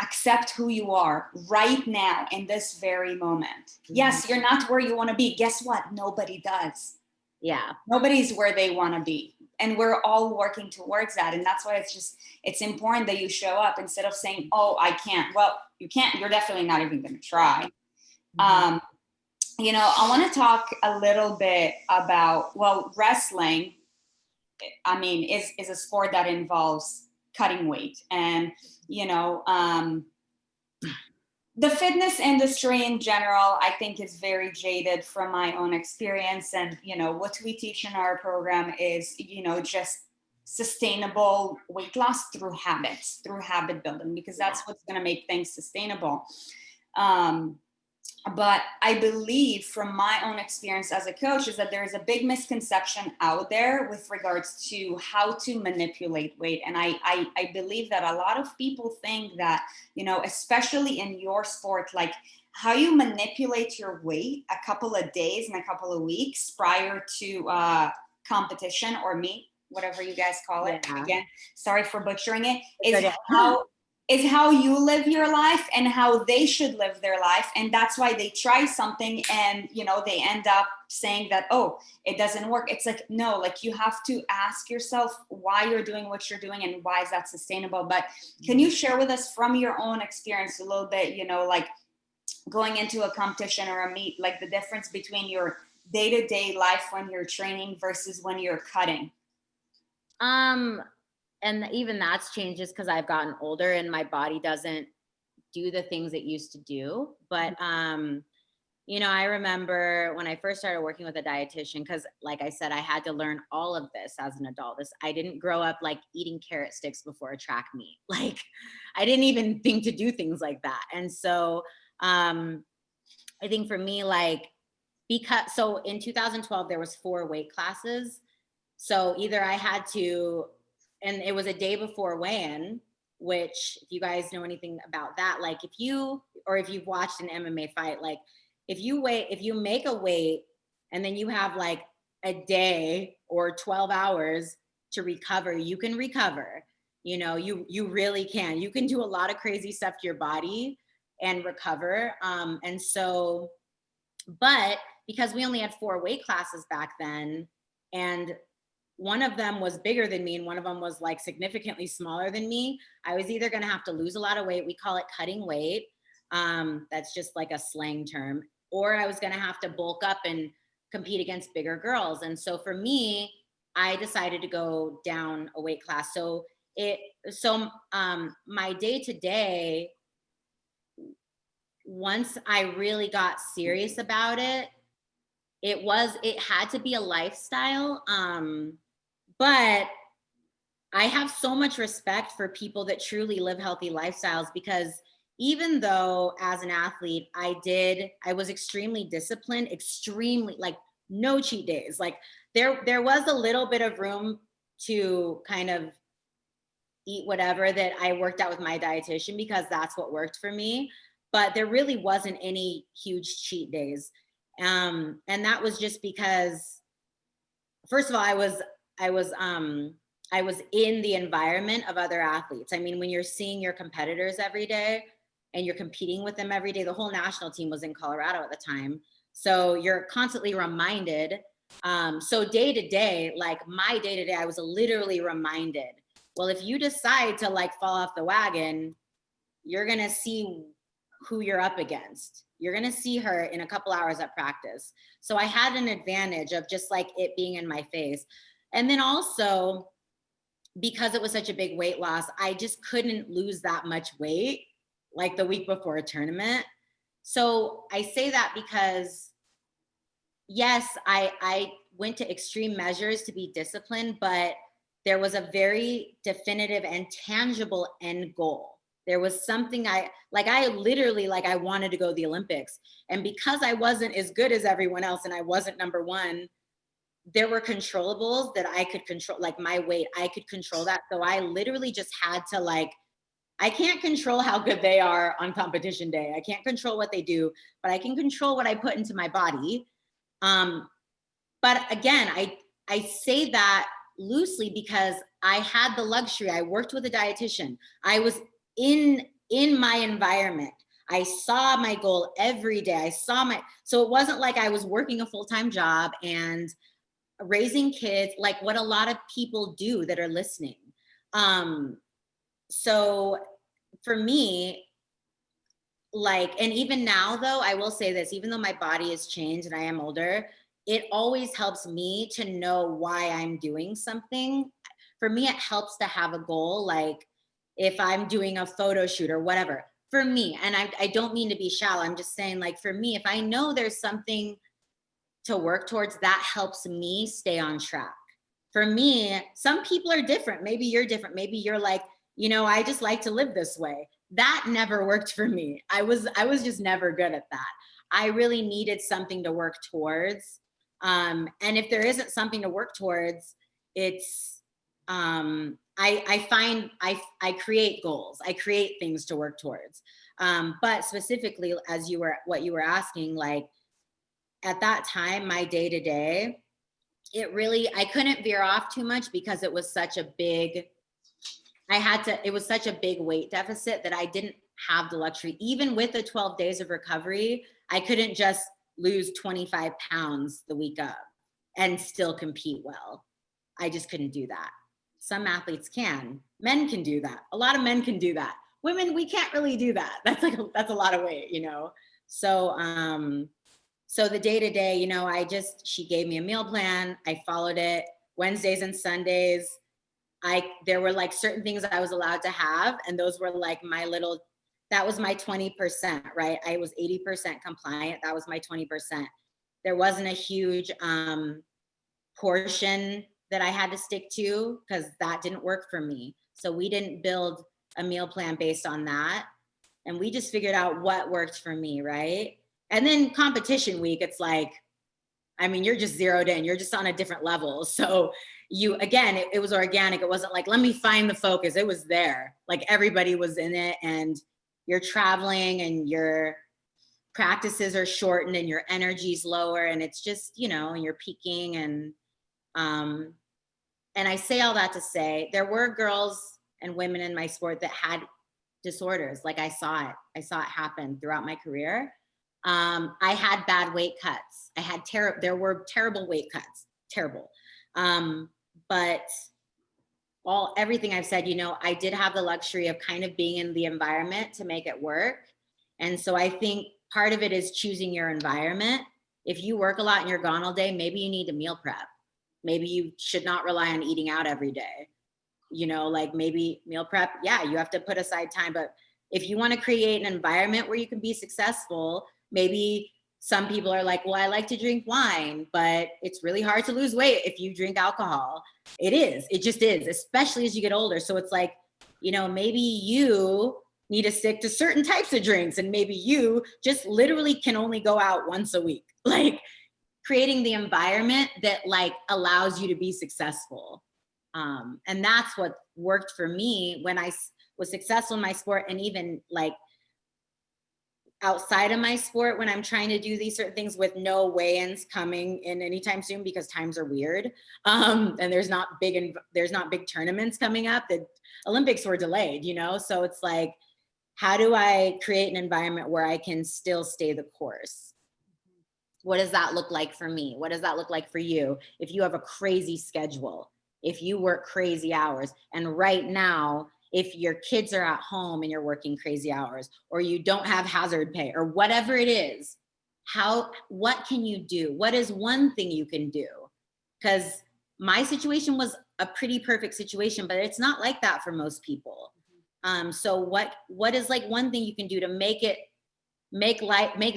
accept who you are right now in this very moment. Mm-hmm. Yes, you're not where you want to be. Guess what? Nobody does. Yeah. Nobody's where they want to be. And we're all working towards that. And that's why it's important that you show up instead of saying, oh, I can't. Well, you can't. You're definitely not even going to try. Mm-hmm. I want to talk a little bit about, wrestling, I mean, is a sport that involves cutting weight. And, the fitness industry in general, I think, is very jaded from my own experience. And, what we teach in our program is, just sustainable weight loss through habits, through habit building, because that's what's going to make things sustainable. But I believe from my own experience as a coach is that there's a big misconception out there with regards to how to manipulate weight. And I believe that a lot of people think that, especially in your sport, like how you manipulate your weight a couple of days and a couple of weeks prior to competition or meet, whatever you guys call it. Yeah. Again, sorry for butchering it. is how you live your life and how they should live their life. And that's why they try something and, you know, they end up saying that, oh, it doesn't work. It's like, no, like you have to ask yourself why you're doing what you're doing and why is that sustainable. But can you share with us from your own experience a little bit, you know, like going into a competition or a meet, like the difference between your day-to-day life when you're training versus when you're cutting? And even that's changed just because I've gotten older and my body doesn't do the things it used to do. But you know, I remember when I first started working with a dietitian, because like I said, I had to learn all of this as an adult. I didn't grow up like eating carrot sticks before a track meet. Like I didn't even think to do things like that. And so I think for me, like, so in 2012, there was 4 weight classes. So either I had to, and it was a day before weigh-in, which if you guys know anything about that, like if you've watched an MMA fight, like if you make a weight and then you have like a day or 12 hours to recover, you can recover. You know, you really can. You can do a lot of crazy stuff to your body and recover. And so, but because we only had 4 weight classes back then, and one of them was bigger than me and one of them was like significantly smaller than me, I was either going to have to lose a lot of weight. We call it cutting weight. That's just like a slang term. Or I was going to have to bulk up and compete against bigger girls. And so for me, I decided to go down a weight class. So my day to day, once I really got serious about it, it had to be a lifestyle. But I have so much respect for people that truly live healthy lifestyles, because even though as an athlete, I was extremely disciplined, extremely, like no cheat days. Like there was a little bit of room to kind of eat whatever that I worked out with my dietitian because that's what worked for me. But there really wasn't any huge cheat days. And that was just because, first of all, I was in the environment of other athletes. I mean, when you're seeing your competitors every day and you're competing with them every day, the whole national team was in Colorado at the time. So you're constantly reminded. So day to day, like my day to day, I was literally reminded, well, if you decide to like fall off the wagon, you're going to see who you're up against. You're going to see her in a couple hours at practice. So I had an advantage of just like it being in my face. And then also, because it was such a big weight loss, I just couldn't lose that much weight like the week before a tournament. So I say that because, yes, I went to extreme measures to be disciplined, but there was a very definitive and tangible end goal. There was something I literally, like I wanted to go to the Olympics. And because I wasn't as good as everyone else and I wasn't number one, there were controllables that I could control, like my weight, I could control that. So I literally just had to I can't control how good they are on competition day. I can't control what they do, but I can control what I put into my body. But again, I say that loosely because I had the luxury. I worked with a dietitian. I was in my environment. I saw my goal every day. So it wasn't like I was working a full-time job and raising kids, like what a lot of people do that are listening. So for me, and even now though, I will say this, even though my body has changed and I am older, it always helps me to know why I'm doing something. For me, it helps to have a goal. Like if I'm doing a photo shoot or whatever, for me, and I don't mean to be shallow, I'm just saying, like, for me, if I know there's something to work towards, that helps me stay on track. For me, some people are different. Maybe you're different. Maybe you're like, I just like to live this way. That never worked for me. I was just never good at that. I really needed something to work towards. And if there isn't something to work towards, it's I create goals. I create things to work towards. But specifically, what you were asking, like at that time, my day to day, I couldn't veer off too much because it was such a big, it was such a big weight deficit that I didn't have the luxury. Even with the 12 days of recovery, I couldn't just lose 25 pounds the week of and still compete well. I just couldn't do that. Some athletes can. Men can do that. A lot of men can do that. Women, we can't really do that. That's a lot of weight, you know? So, so the day to day, you know, she gave me a meal plan. I followed it. Wednesdays and Sundays, there were like certain things I was allowed to have. And those were like that was my 20%, right? I was 80% compliant. That was my 20%. There wasn't a huge portion that I had to stick to because that didn't work for me. So we didn't build a meal plan based on that. And we just figured out what worked for me, right? And then competition week, it's like, I mean, you're just zeroed in. You're just on a different level. So again, it was organic. It wasn't like, let me find the focus. It was there. Like everybody was in it, and you're traveling and your practices are shortened and your energy's lower, and it's just, you know, and you're peaking. And I say all that to say there were girls and women in my sport that had disorders. Like I saw it happen throughout my career. I had bad weight cuts. There were terrible weight cuts, terrible. But everything I've said, you know, I did have the luxury of kind of being in the environment to make it work. And so I think part of it is choosing your environment. If you work a lot and you're gone all day, maybe you need to meal prep. Maybe you should not rely on eating out every day. You know, like maybe meal prep, yeah, you have to put aside time. But if you want to create an environment where you can be successful, maybe some people are like, well, I like to drink wine, but it's really hard to lose weight if you drink alcohol. It just is, especially as you get older. So it's like, you know, maybe you need to stick to certain types of drinks, and maybe you just literally can only go out once a week. Like creating the environment that like allows you to be successful. And that's what worked for me when I was successful in my sport, and even like outside of my sport when I'm trying to do these certain things with no weigh-ins coming in anytime soon because times are weird. And there's not big tournaments coming up. The Olympics were delayed, you know? So it's like, how do I create an environment where I can still stay the course? What does that look like for me? What does that look like for you? If you have a crazy schedule, if you work crazy hours, and right now, if your kids are at home and you're working crazy hours, or you don't have hazard pay, or whatever it is, what can you do? What is one thing you can do? Because my situation was a pretty perfect situation, but it's not like that for most people. So what is like one thing you can do to make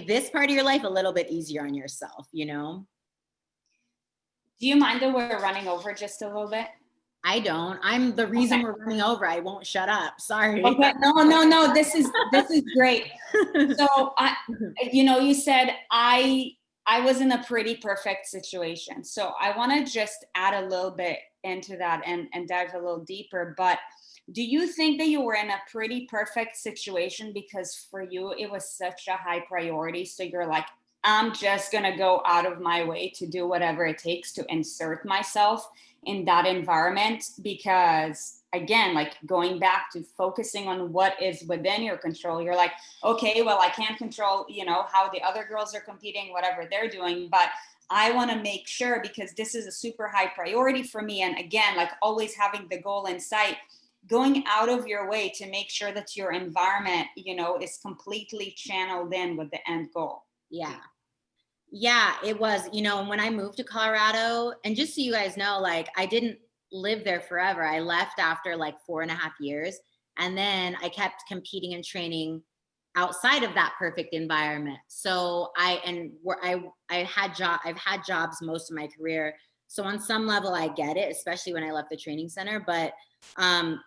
this part of your life a little bit easier on yourself, you know? Do you mind that we're running over just a little bit? I don't. I'm the reason we're running over. I won't shut up. Sorry. Okay. No. This is great. So you know, you said I was in a pretty perfect situation. So I want to just add a little bit into that and dive a little deeper. But do you think that you were in a pretty perfect situation because for you it was such a high priority? So you're like, I'm just gonna go out of my way to do whatever it takes to insert myself in that environment, because again, like going back to focusing on what is within your control, you're like, okay, well, I can't control, you know, how the other girls are competing, whatever they're doing, but I want to make sure, because this is a super high priority for me. And again, like always having the goal in sight, going out of your way to make sure that your environment, you know, is completely channeled in with the end goal. Yeah, it was, you know, when I moved to Colorado, and just so you guys know, like I didn't live there forever. I left after like 4.5 years. And then I kept competing and training outside of that perfect environment. So I've had jobs most of my career. So on some level I get it, especially when I left the training center. But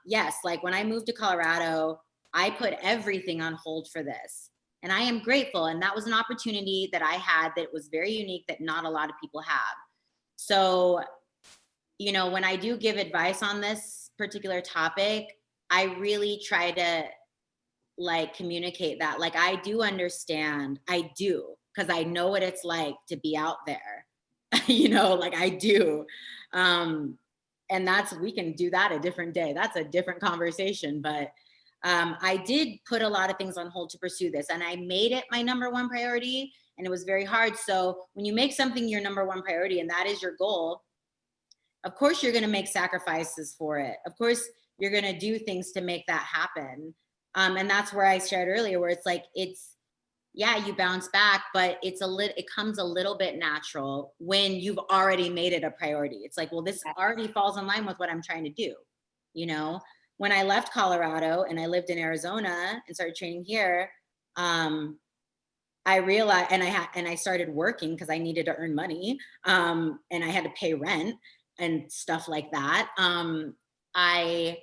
yes, like when I moved to Colorado, I put everything on hold for this. And I am grateful. And that was an opportunity that I had that was very unique that not a lot of people have. So, you know, when I do give advice on this particular topic, I really try to like communicate that. Like I do understand, I do, because I know what it's like to be out there, you know, like I do. and we can do that a different day. That's a different conversation. But I did put a lot of things on hold to pursue this, and I made it my number one priority, and it was very hard. So when you make something your number one priority and that is your goal, of course you're going to make sacrifices for it. Of course you're going to do things to make that happen. And that's where I shared earlier, where it's like, yeah, you bounce back, but it comes a little bit natural when you've already made it a priority. It's like, well, this already falls in line with what I'm trying to do. You know, when I left Colorado and I lived in Arizona and started training here, I realized, and I started working because I needed to earn money, and I had to pay rent and stuff like that. I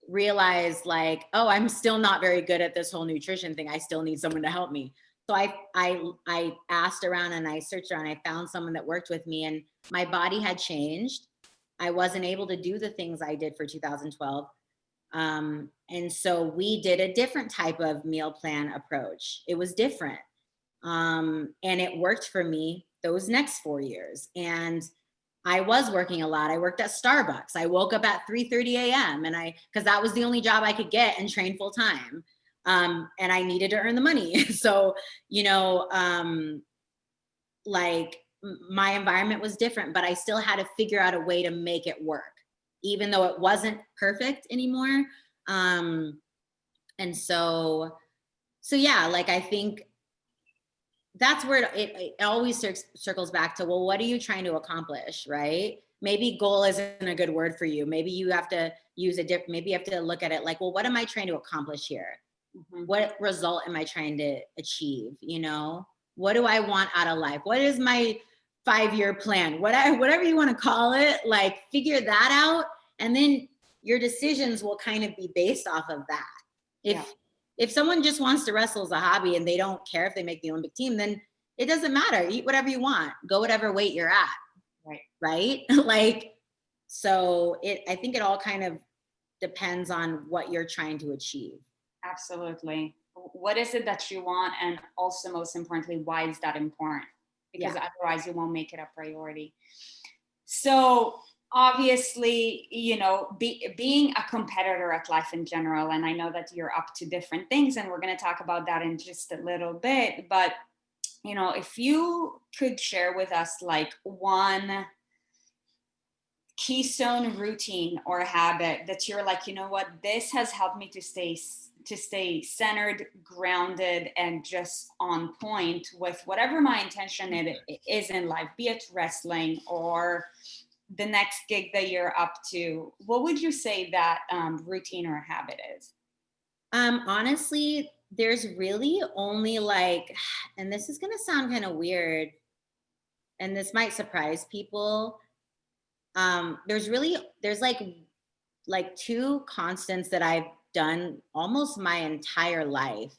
realized like, oh, I'm still not very good at this whole nutrition thing. I still need someone to help me. So I asked around and I searched around. I found someone that worked with me, and my body had changed. I wasn't able to do the things I did for 2012. And so we did a different type of meal plan approach. It was different. And it worked for me those next 4 years. And I was working a lot. I worked at Starbucks. I woke up at 3:30 a.m. because that was the only job I could get and train full time. And I needed to earn the money. So, like my environment was different, but I still had to figure out a way to make it work, even though it wasn't perfect anymore. And so yeah, like I think that's where it always circles back to, well, what are you trying to accomplish, right? Maybe goal isn't a good word for you. Maybe you have to maybe you have to look at it like, well, what am I trying to accomplish here? Mm-hmm. What result am I trying to achieve? What do I want out of life? What is my 5-year plan? Whatever you want to call it, like figure that out. And then your decisions will kind of be based off of that. If someone just wants to wrestle as a hobby and they don't care if they make the Olympic team, then it doesn't matter. Eat whatever you want. Go whatever weight you're at. Right? Like, so I think it all kind of depends on what you're trying to achieve. Absolutely. What is it that you want? And also, most importantly, why is that important? Because otherwise you won't make it a priority. So obviously, being a competitor at life in general, and I know that you're up to different things, and we're going to talk about that in just a little bit, but if you could share with us like one keystone routine or habit that you're like, what, this has helped me to stay centered, grounded, and just on point with whatever my intention is in life, be it wrestling or the next gig that you're up to, what would you say that routine or habit is? Honestly, there's really only like, and this is going to sound kind of weird, and this might surprise people. There's like 2 constants that I've done almost my entire life.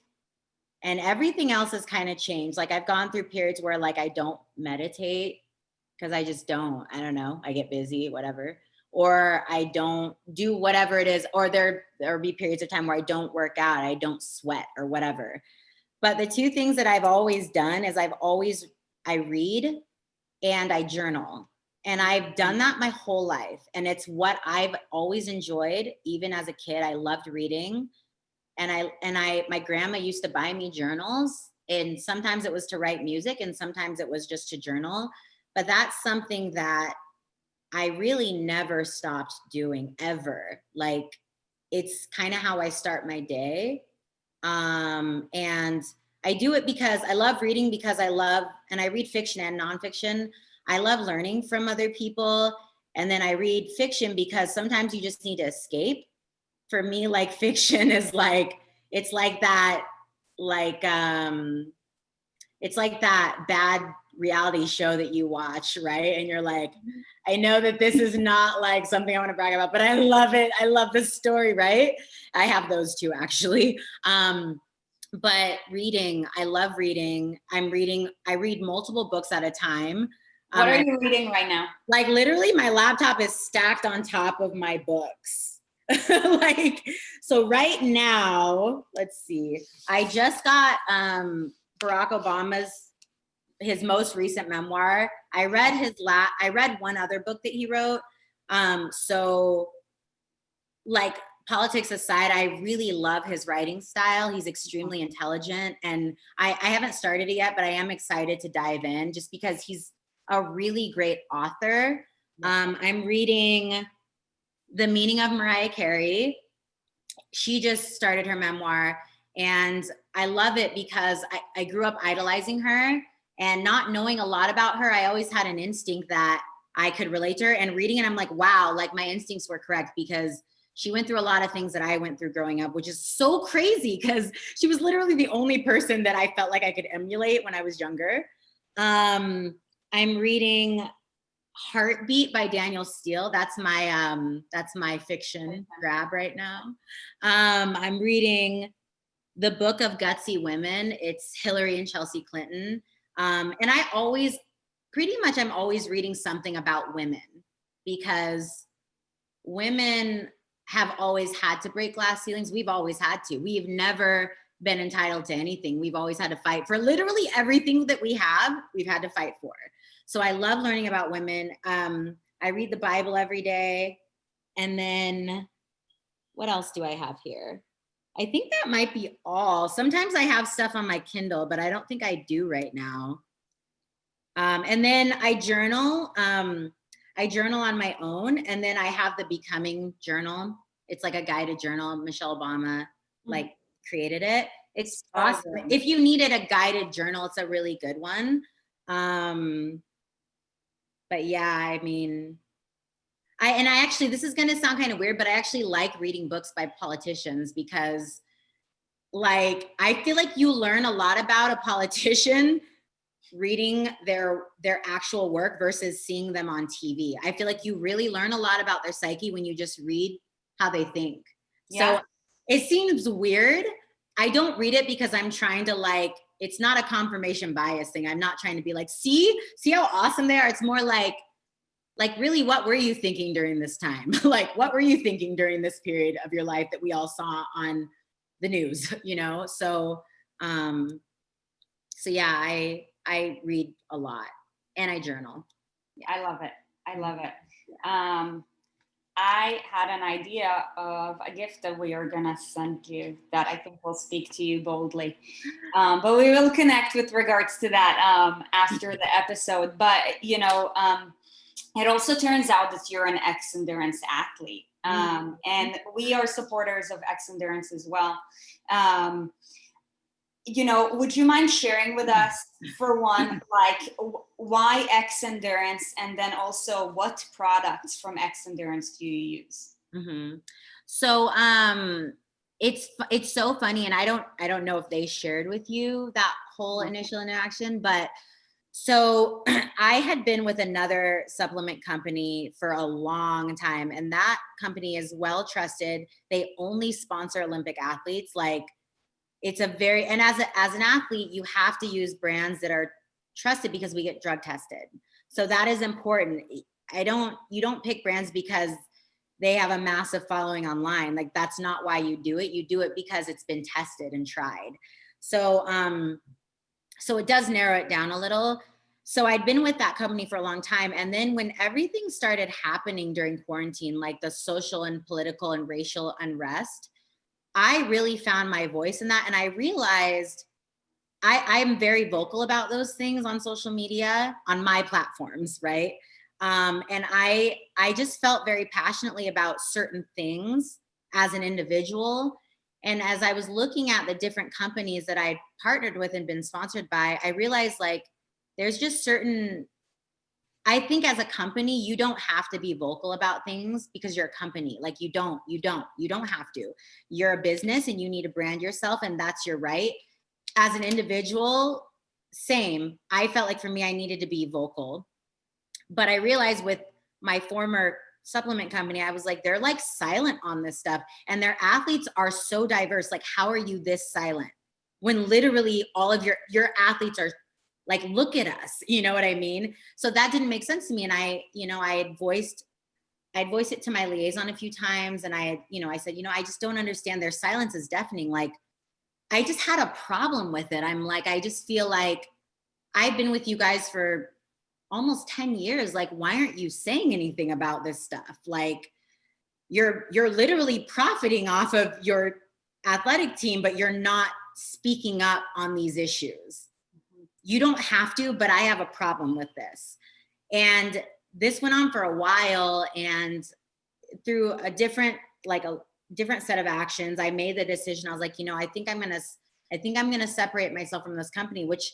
And everything else has kind of changed. Like I've gone through periods where like I don't meditate because I just don't. I don't know. I get busy, whatever. Or I don't do whatever it is. Or there'll be periods of time where I don't work out. I don't sweat or whatever. But the 2 things that I've always done is I read and I journal. And I've done that my whole life. And it's what I've always enjoyed. Even as a kid, I loved reading. And my grandma used to buy me journals. And sometimes it was to write music and sometimes it was just to journal. But that's something that I really never stopped doing ever. Like it's kind of how I start my day. And I do it because I love reading, because and I read fiction and nonfiction. I love learning from other people. And then I read fiction because sometimes you just need to escape. For me, like fiction is like, it's like that bad reality show that you watch, right? And you're like, I know that this is not like something I want to brag about, but I love it. I love the story, right? I have those 2 actually. But reading, I love reading. I read multiple books at a time. What are you reading right now? Like literally my laptop is stacked on top of my books. So right now, let's see. I just got Barack Obama's, his most recent memoir. I read one other book that he wrote, So like politics aside, I really love his writing style. He's extremely intelligent, and I haven't started it yet, but I am excited to dive in just because he's a really great author. I'm reading The Meaning of Mariah Carey. She just started her memoir, and I love it because I grew up idolizing her, and not knowing a lot about her, I always had an instinct that I could relate to her, and reading it, I'm like, wow, like my instincts were correct, because she went through a lot of things that I went through growing up, which is so crazy because she was literally the only person that I felt like I could emulate when I was younger. I'm reading Heartbeat by Daniel Steele. That's my fiction grab right now. I'm reading The Book of Gutsy Women. It's Hillary and Chelsea Clinton. And I'm always reading something about women, because women have always had to break glass ceilings. We've always had to. We've never been entitled to anything. We've always had to fight for literally everything that we have. We've had to fight for. So I love learning about women. I read the Bible every day. And then what else do I have here? I think that might be all. Sometimes I have stuff on my Kindle, but I don't think I do right now. And then I journal. I journal on my own, and then I have the Becoming journal. It's like a guided journal. Michelle Obama like created it. It's awesome. If you needed a guided journal, it's a really good one. But yeah, I mean, I actually, this is going to sound kind of weird, but I actually like reading books by politicians, because like, I feel like you learn a lot about a politician reading their actual work versus seeing them on TV. I feel like you really learn a lot about their psyche when you just read how they think. Yeah. So it seems weird. I don't read it because I'm trying to like, it's not a confirmation bias thing. I'm not trying to be like, see how awesome they are. It's more like really, what were you thinking during this time? Like, what were you thinking during this period of your life that we all saw on the news, you know? So yeah, I read a lot, and I journal. Yeah. I love it. I love it. I had an idea of a gift that we are gonna send you that I think will speak to you boldly. But we will connect with regards to that after the episode. But you know, it also turns out that you're an ex-endurance athlete, and we are supporters of ex-endurance as well. You know, would you mind sharing with us, for one, like why X Endurance, and then also what products from X Endurance do you use? Mm-hmm. So it's so funny, and I don't know if they shared with you that whole initial interaction, but so I had been with another supplement company for a long time, and that company is well trusted. They only sponsor Olympic athletes. Like, it's a very, and as an athlete, you have to use brands that are trusted because we get drug tested. So that is important. You don't pick brands because they have a massive following online. Like, that's not why you do it. You do it because it's been tested and tried. So it does narrow it down a little. So I'd been with that company for a long time. And then when everything started happening during quarantine, like the social and political and racial unrest, I really found my voice in that. And I realized I'm very vocal about those things on social media, on my platforms, right? And I just felt very passionately about certain things as an individual. And as I was looking at the different companies that I partnered with and been sponsored by, I realized like there's just certain, I think as a company, you don't have to be vocal about things because you're a company. Like you don't have to. You're a business and you need to brand yourself, and that's your right. As an individual, same. I felt like for me, I needed to be vocal. But I realized with my former supplement company, I was like, they're like silent on this stuff. And their athletes are so diverse. Like, how are you this silent? When literally all of your athletes are like, look at us, you know what I mean? So that didn't make sense to me. And I'd voiced it to my liaison a few times. And I said, I just don't understand. Their silence is deafening. Like, I just had a problem with it. I'm like, I just feel like I've been with you guys for almost 10 years. Like, why aren't you saying anything about this stuff? Like, you're literally profiting off of your athletic team, but you're not speaking up on these issues. You don't have to, but I have a problem with this. And this went on for a while, and through a different set of actions, I made the decision. I was like, I think I'm gonna separate myself from this company, which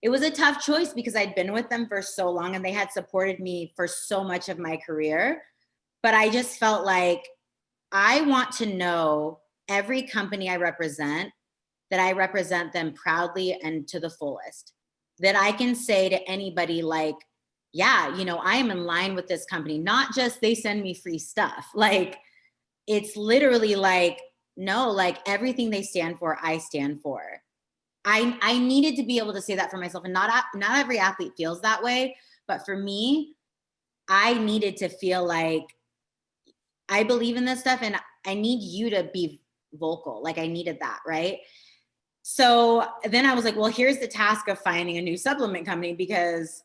it was a tough choice because I'd been with them for so long and they had supported me for so much of my career. But I just felt like I want to know every company I represent, that I represent them proudly and to the fullest. That I can say to anybody like, yeah, I am in line with this company, not just they send me free stuff. Like, it's literally like, no, like everything they stand for, I stand for. I needed to be able to say that for myself, and not every athlete feels that way. But for me, I needed to feel like I believe in this stuff and I need you to be vocal. Like, I needed that, right? So then I was like, well, here's the task of finding a new supplement company, because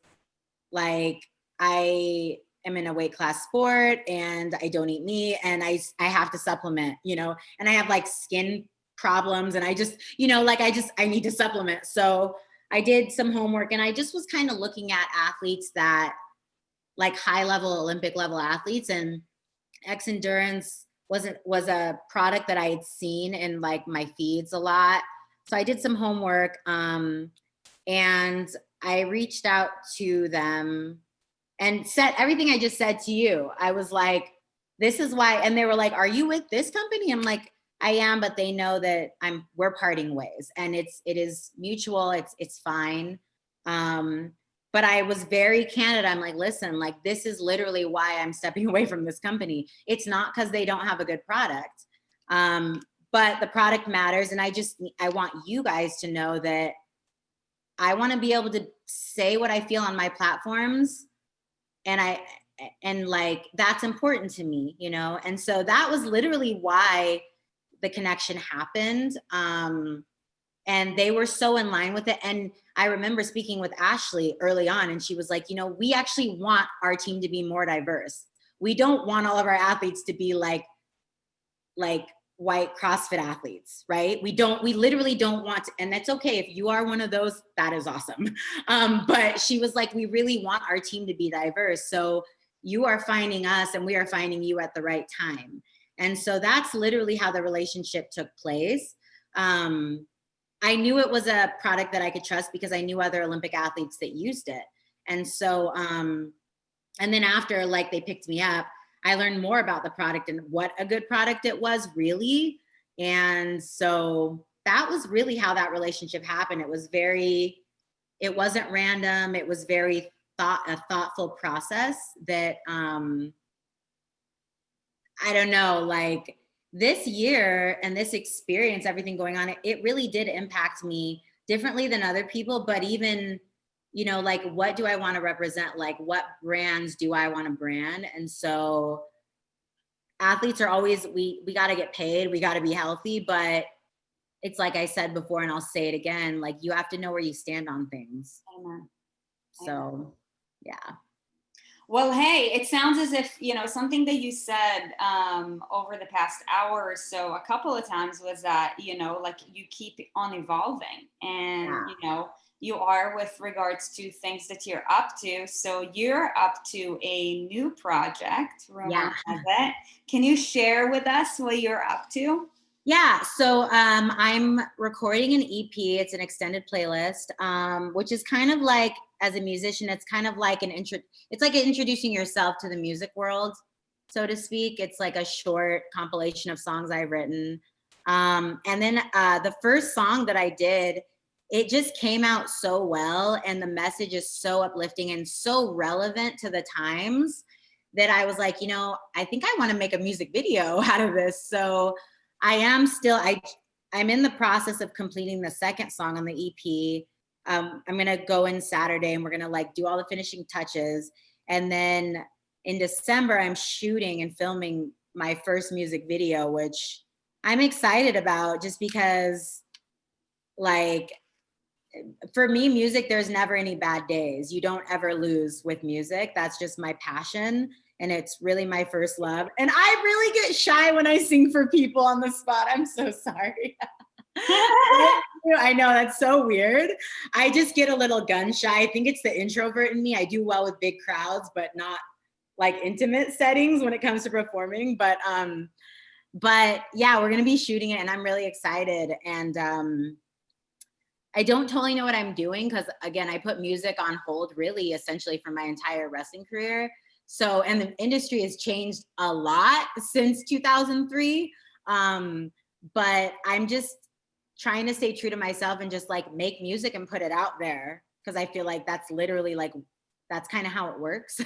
like I am in a weight class sport and I don't eat meat and I have to supplement, and I have like skin problems and I just, I need to supplement. So I did some homework and I just was kind of looking at athletes that like high level Olympic level athletes, and X Endurance was a product that I had seen in like my feeds a lot. So I did some homework, and I reached out to them and said everything I just said to you. I was like, this is why. And they were like, are you with this company? I'm like, I am, but they know that we're parting ways, and it is mutual. It's fine. But I was very candid. I'm like, listen, like, this is literally why I'm stepping away from this company. It's not because they don't have a good product. But the product matters. And I want you guys to know that I want to be able to say what I feel on my platforms. And like, that's important to me, And so that was literally why the connection happened. And they were so in line with it. And I remember speaking with Ashley early on, and she was like, we actually want our team to be more diverse. We don't want all of our athletes to be like white CrossFit athletes, right? We literally don't want to, and that's okay. If you are one of those, that is awesome. But she was like, we really want our team to be diverse. So you are finding us and we are finding you at the right time. And so that's literally how the relationship took place. I knew it was a product that I could trust because I knew other Olympic athletes that used it. And so, and then after like they picked me up, I learned more about the product and what a good product it was really. And so that was really how that relationship happened. It wasn't random. It was a thoughtful process that, I don't know, like this year and this experience, everything going on, it really did impact me differently than other people. But even, like, what do I want to represent? Like, what brands do I want to brand? And so athletes are always, we got to get paid, we got to be healthy, but it's like I said before, and I'll say it again, like, you have to know where you stand on things. Amen. So, yeah. Well, hey, it sounds as if, something that you said over the past hour or so a couple of times was that, like, you keep on evolving, and, you are with regards to things that you're up to. So you're up to a new project, rumor has it. Can you share with us what you're up to? Yeah, so I'm recording an EP. It's an extended playlist, which is kind of like, as a musician, it's kind of like it's like introducing yourself to the music world, so to speak. It's like a short compilation of songs I've written. And then the first song that I did, it just came out so well, and the message is so uplifting and so relevant to the times that I was like, I think I want to make a music video out of this. So I'm in the process of completing the second song on the EP. I'm going to go in Saturday and we're going to like do all the finishing touches. And then in December, I'm shooting and filming my first music video, which I'm excited about, just because like for me, music, there's never any bad days. You don't ever lose with music. That's just my passion. And it's really my first love. And I really get shy when I sing for people on the spot. I'm so sorry. I know, that's so weird. I just get a little gun shy. I think it's the introvert in me. I do well with big crowds, but not like intimate settings when it comes to performing. But yeah, we're gonna be shooting it and I'm really excited. And I don't totally know what I'm doing because, again, I put music on hold really essentially for my entire wrestling career. So, and the industry has changed a lot since 2003. But I'm just trying to stay true to myself and just like make music and put it out there because I feel like that's literally like, that's kind of how it works.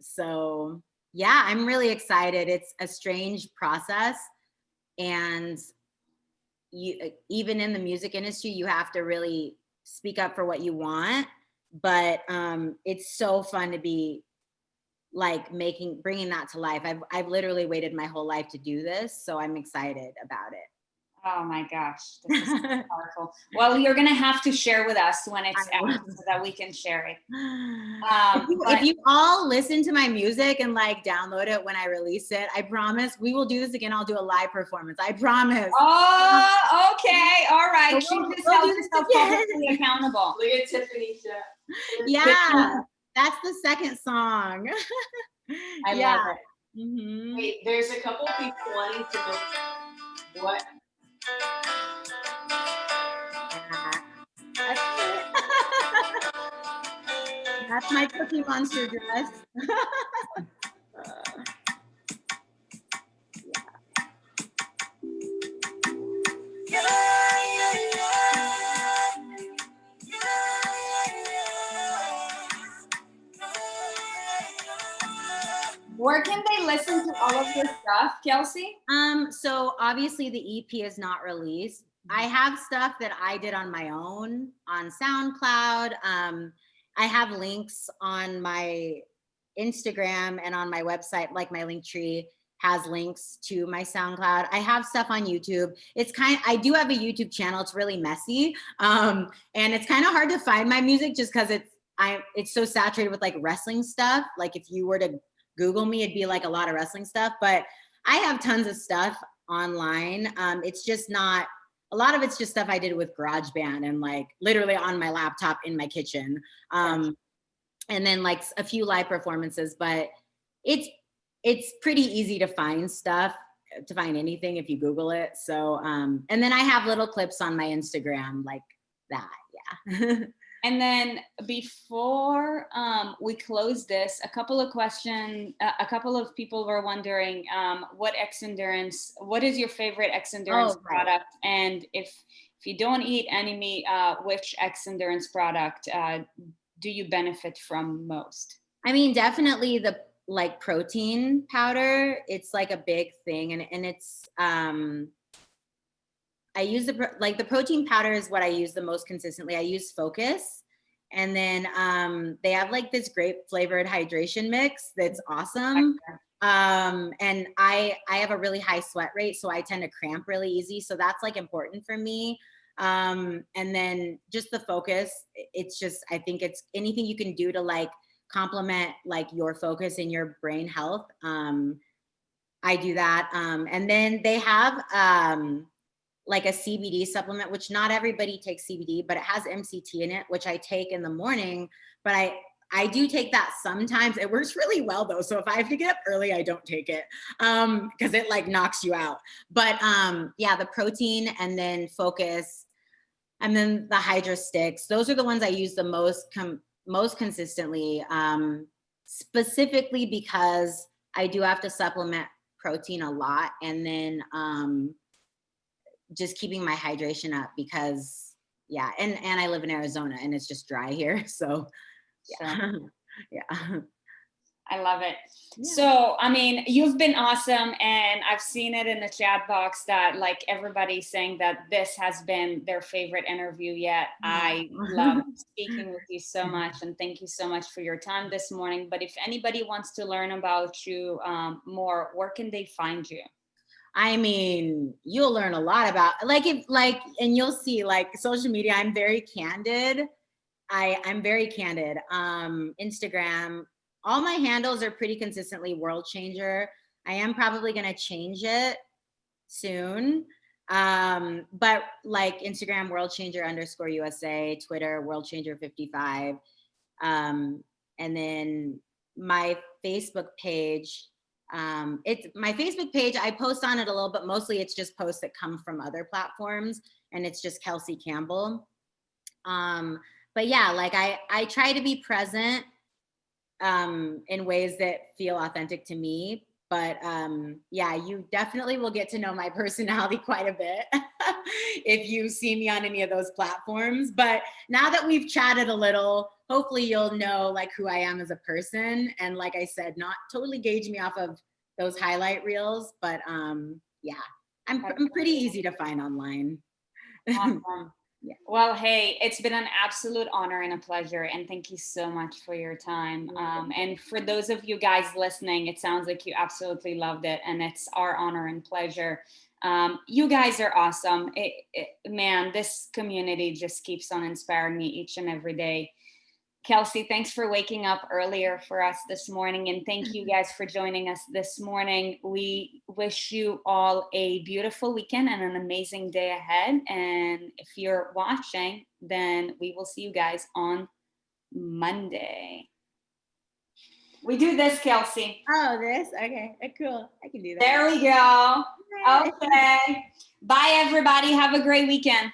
So yeah, I'm really excited. It's a strange process. And you, even in the music industry, you have to really speak up for what you want. But it's so fun to be like bringing that to life. I've literally waited my whole life to do this, so I'm excited about it. Oh my gosh, this is so powerful. Well, you're gonna have to share with us when it's out so that we can share it. If you all listen to my music and like download it when I release it, I promise we will do this again. I'll do a live performance. I promise. Oh, okay, all right. So She just held herself publicly accountable. Look at Tiffany. Yeah, that's the second song. I love it. Mm-hmm. Wait, there's a couple people wanting to know what. That's my Cookie Monster dress. Where can they listen to all of your stuff, Kelsey? So obviously the EP is not released. I have stuff that I did on my own on SoundCloud. I have links on my Instagram and on my website, like my link tree has links to my SoundCloud. I have stuff on YouTube. I do have a YouTube channel. It's really messy. And it's kind of hard to find my music just because it's so saturated with like wrestling stuff. Like if you were to Google me, it'd be like a lot of wrestling stuff, but I have tons of stuff online. It's just not, a lot of it's just stuff I did with GarageBand and like literally on my laptop in my kitchen. And then like a few live performances, but it's pretty easy to find anything if you Google it. So, and then I have little clips on my Instagram like that, yeah. And then before we close this, a couple of people were wondering what is your favorite X Endurance product? And if you don't eat any meat, which X Endurance product do you benefit from most? I mean, definitely the like protein powder. It's like a big thing, and it's I use the protein powder is what I use the most consistently. I use Focus, and then they have like this grape flavored hydration mix that's awesome. And I have a really high sweat rate, so I tend to cramp really easy. So that's like important for me. And then just the Focus, it's just, I think it's anything you can do to like complement like your focus and your brain health. I do that. And then they have like a CBD supplement, which not everybody takes CBD, but it has MCT in it, which I take in the morning. But I do take that sometimes. It works really well though. So if I have to get up early, I don't take it because it like knocks you out. But yeah, the protein and then Focus and then the Hydra sticks. Those are the ones I use the most consistently, specifically because I do have to supplement protein a lot. And then just keeping my hydration up because yeah, and I live in Arizona and it's just dry here. So yeah. Sure. Yeah. I love it. Yeah. So, I mean, you've been awesome. And I've seen it in the chat box that like everybody's saying that this has been their favorite interview yet. I love speaking with you so much. And thank you so much for your time this morning. But if anybody wants to learn about you more, where can they find you? I mean, you'll learn a lot about and you'll see like social media. I'm very candid. I'm very candid. Instagram, all my handles are pretty consistently World Changer. I am probably going to change it soon. But like Instagram, World Changer _USA, Twitter, World Changer 55. And then my Facebook page, it's my Facebook page. I post on it a little, but mostly it's just posts that come from other platforms, and it's just Kelsey Campbell. But yeah, like I try to be present in ways that feel authentic to me. But yeah, you definitely will get to know my personality quite a bit if you see me on any of those platforms. But now that we've chatted a little, hopefully you'll know like who I am as a person. And like I said, not totally gauge me off of those highlight reels, but yeah, I'm pretty easy to find online. Awesome. Yeah. Well, hey, it's been an absolute honor and a pleasure. And thank you so much for your time. And for those of you guys listening, it sounds like you absolutely loved it. And it's our honor and pleasure. You guys are awesome. Man, this community just keeps on inspiring me each and every day. Kelsey, thanks for waking up earlier for us this morning. And thank you guys for joining us this morning. We wish you all a beautiful weekend and an amazing day ahead. And if you're watching, then we will see you guys on Monday. We do this, Kelsey. Oh, this? Okay, cool. I can do that. There we go. Okay. Bye, everybody. Have a great weekend.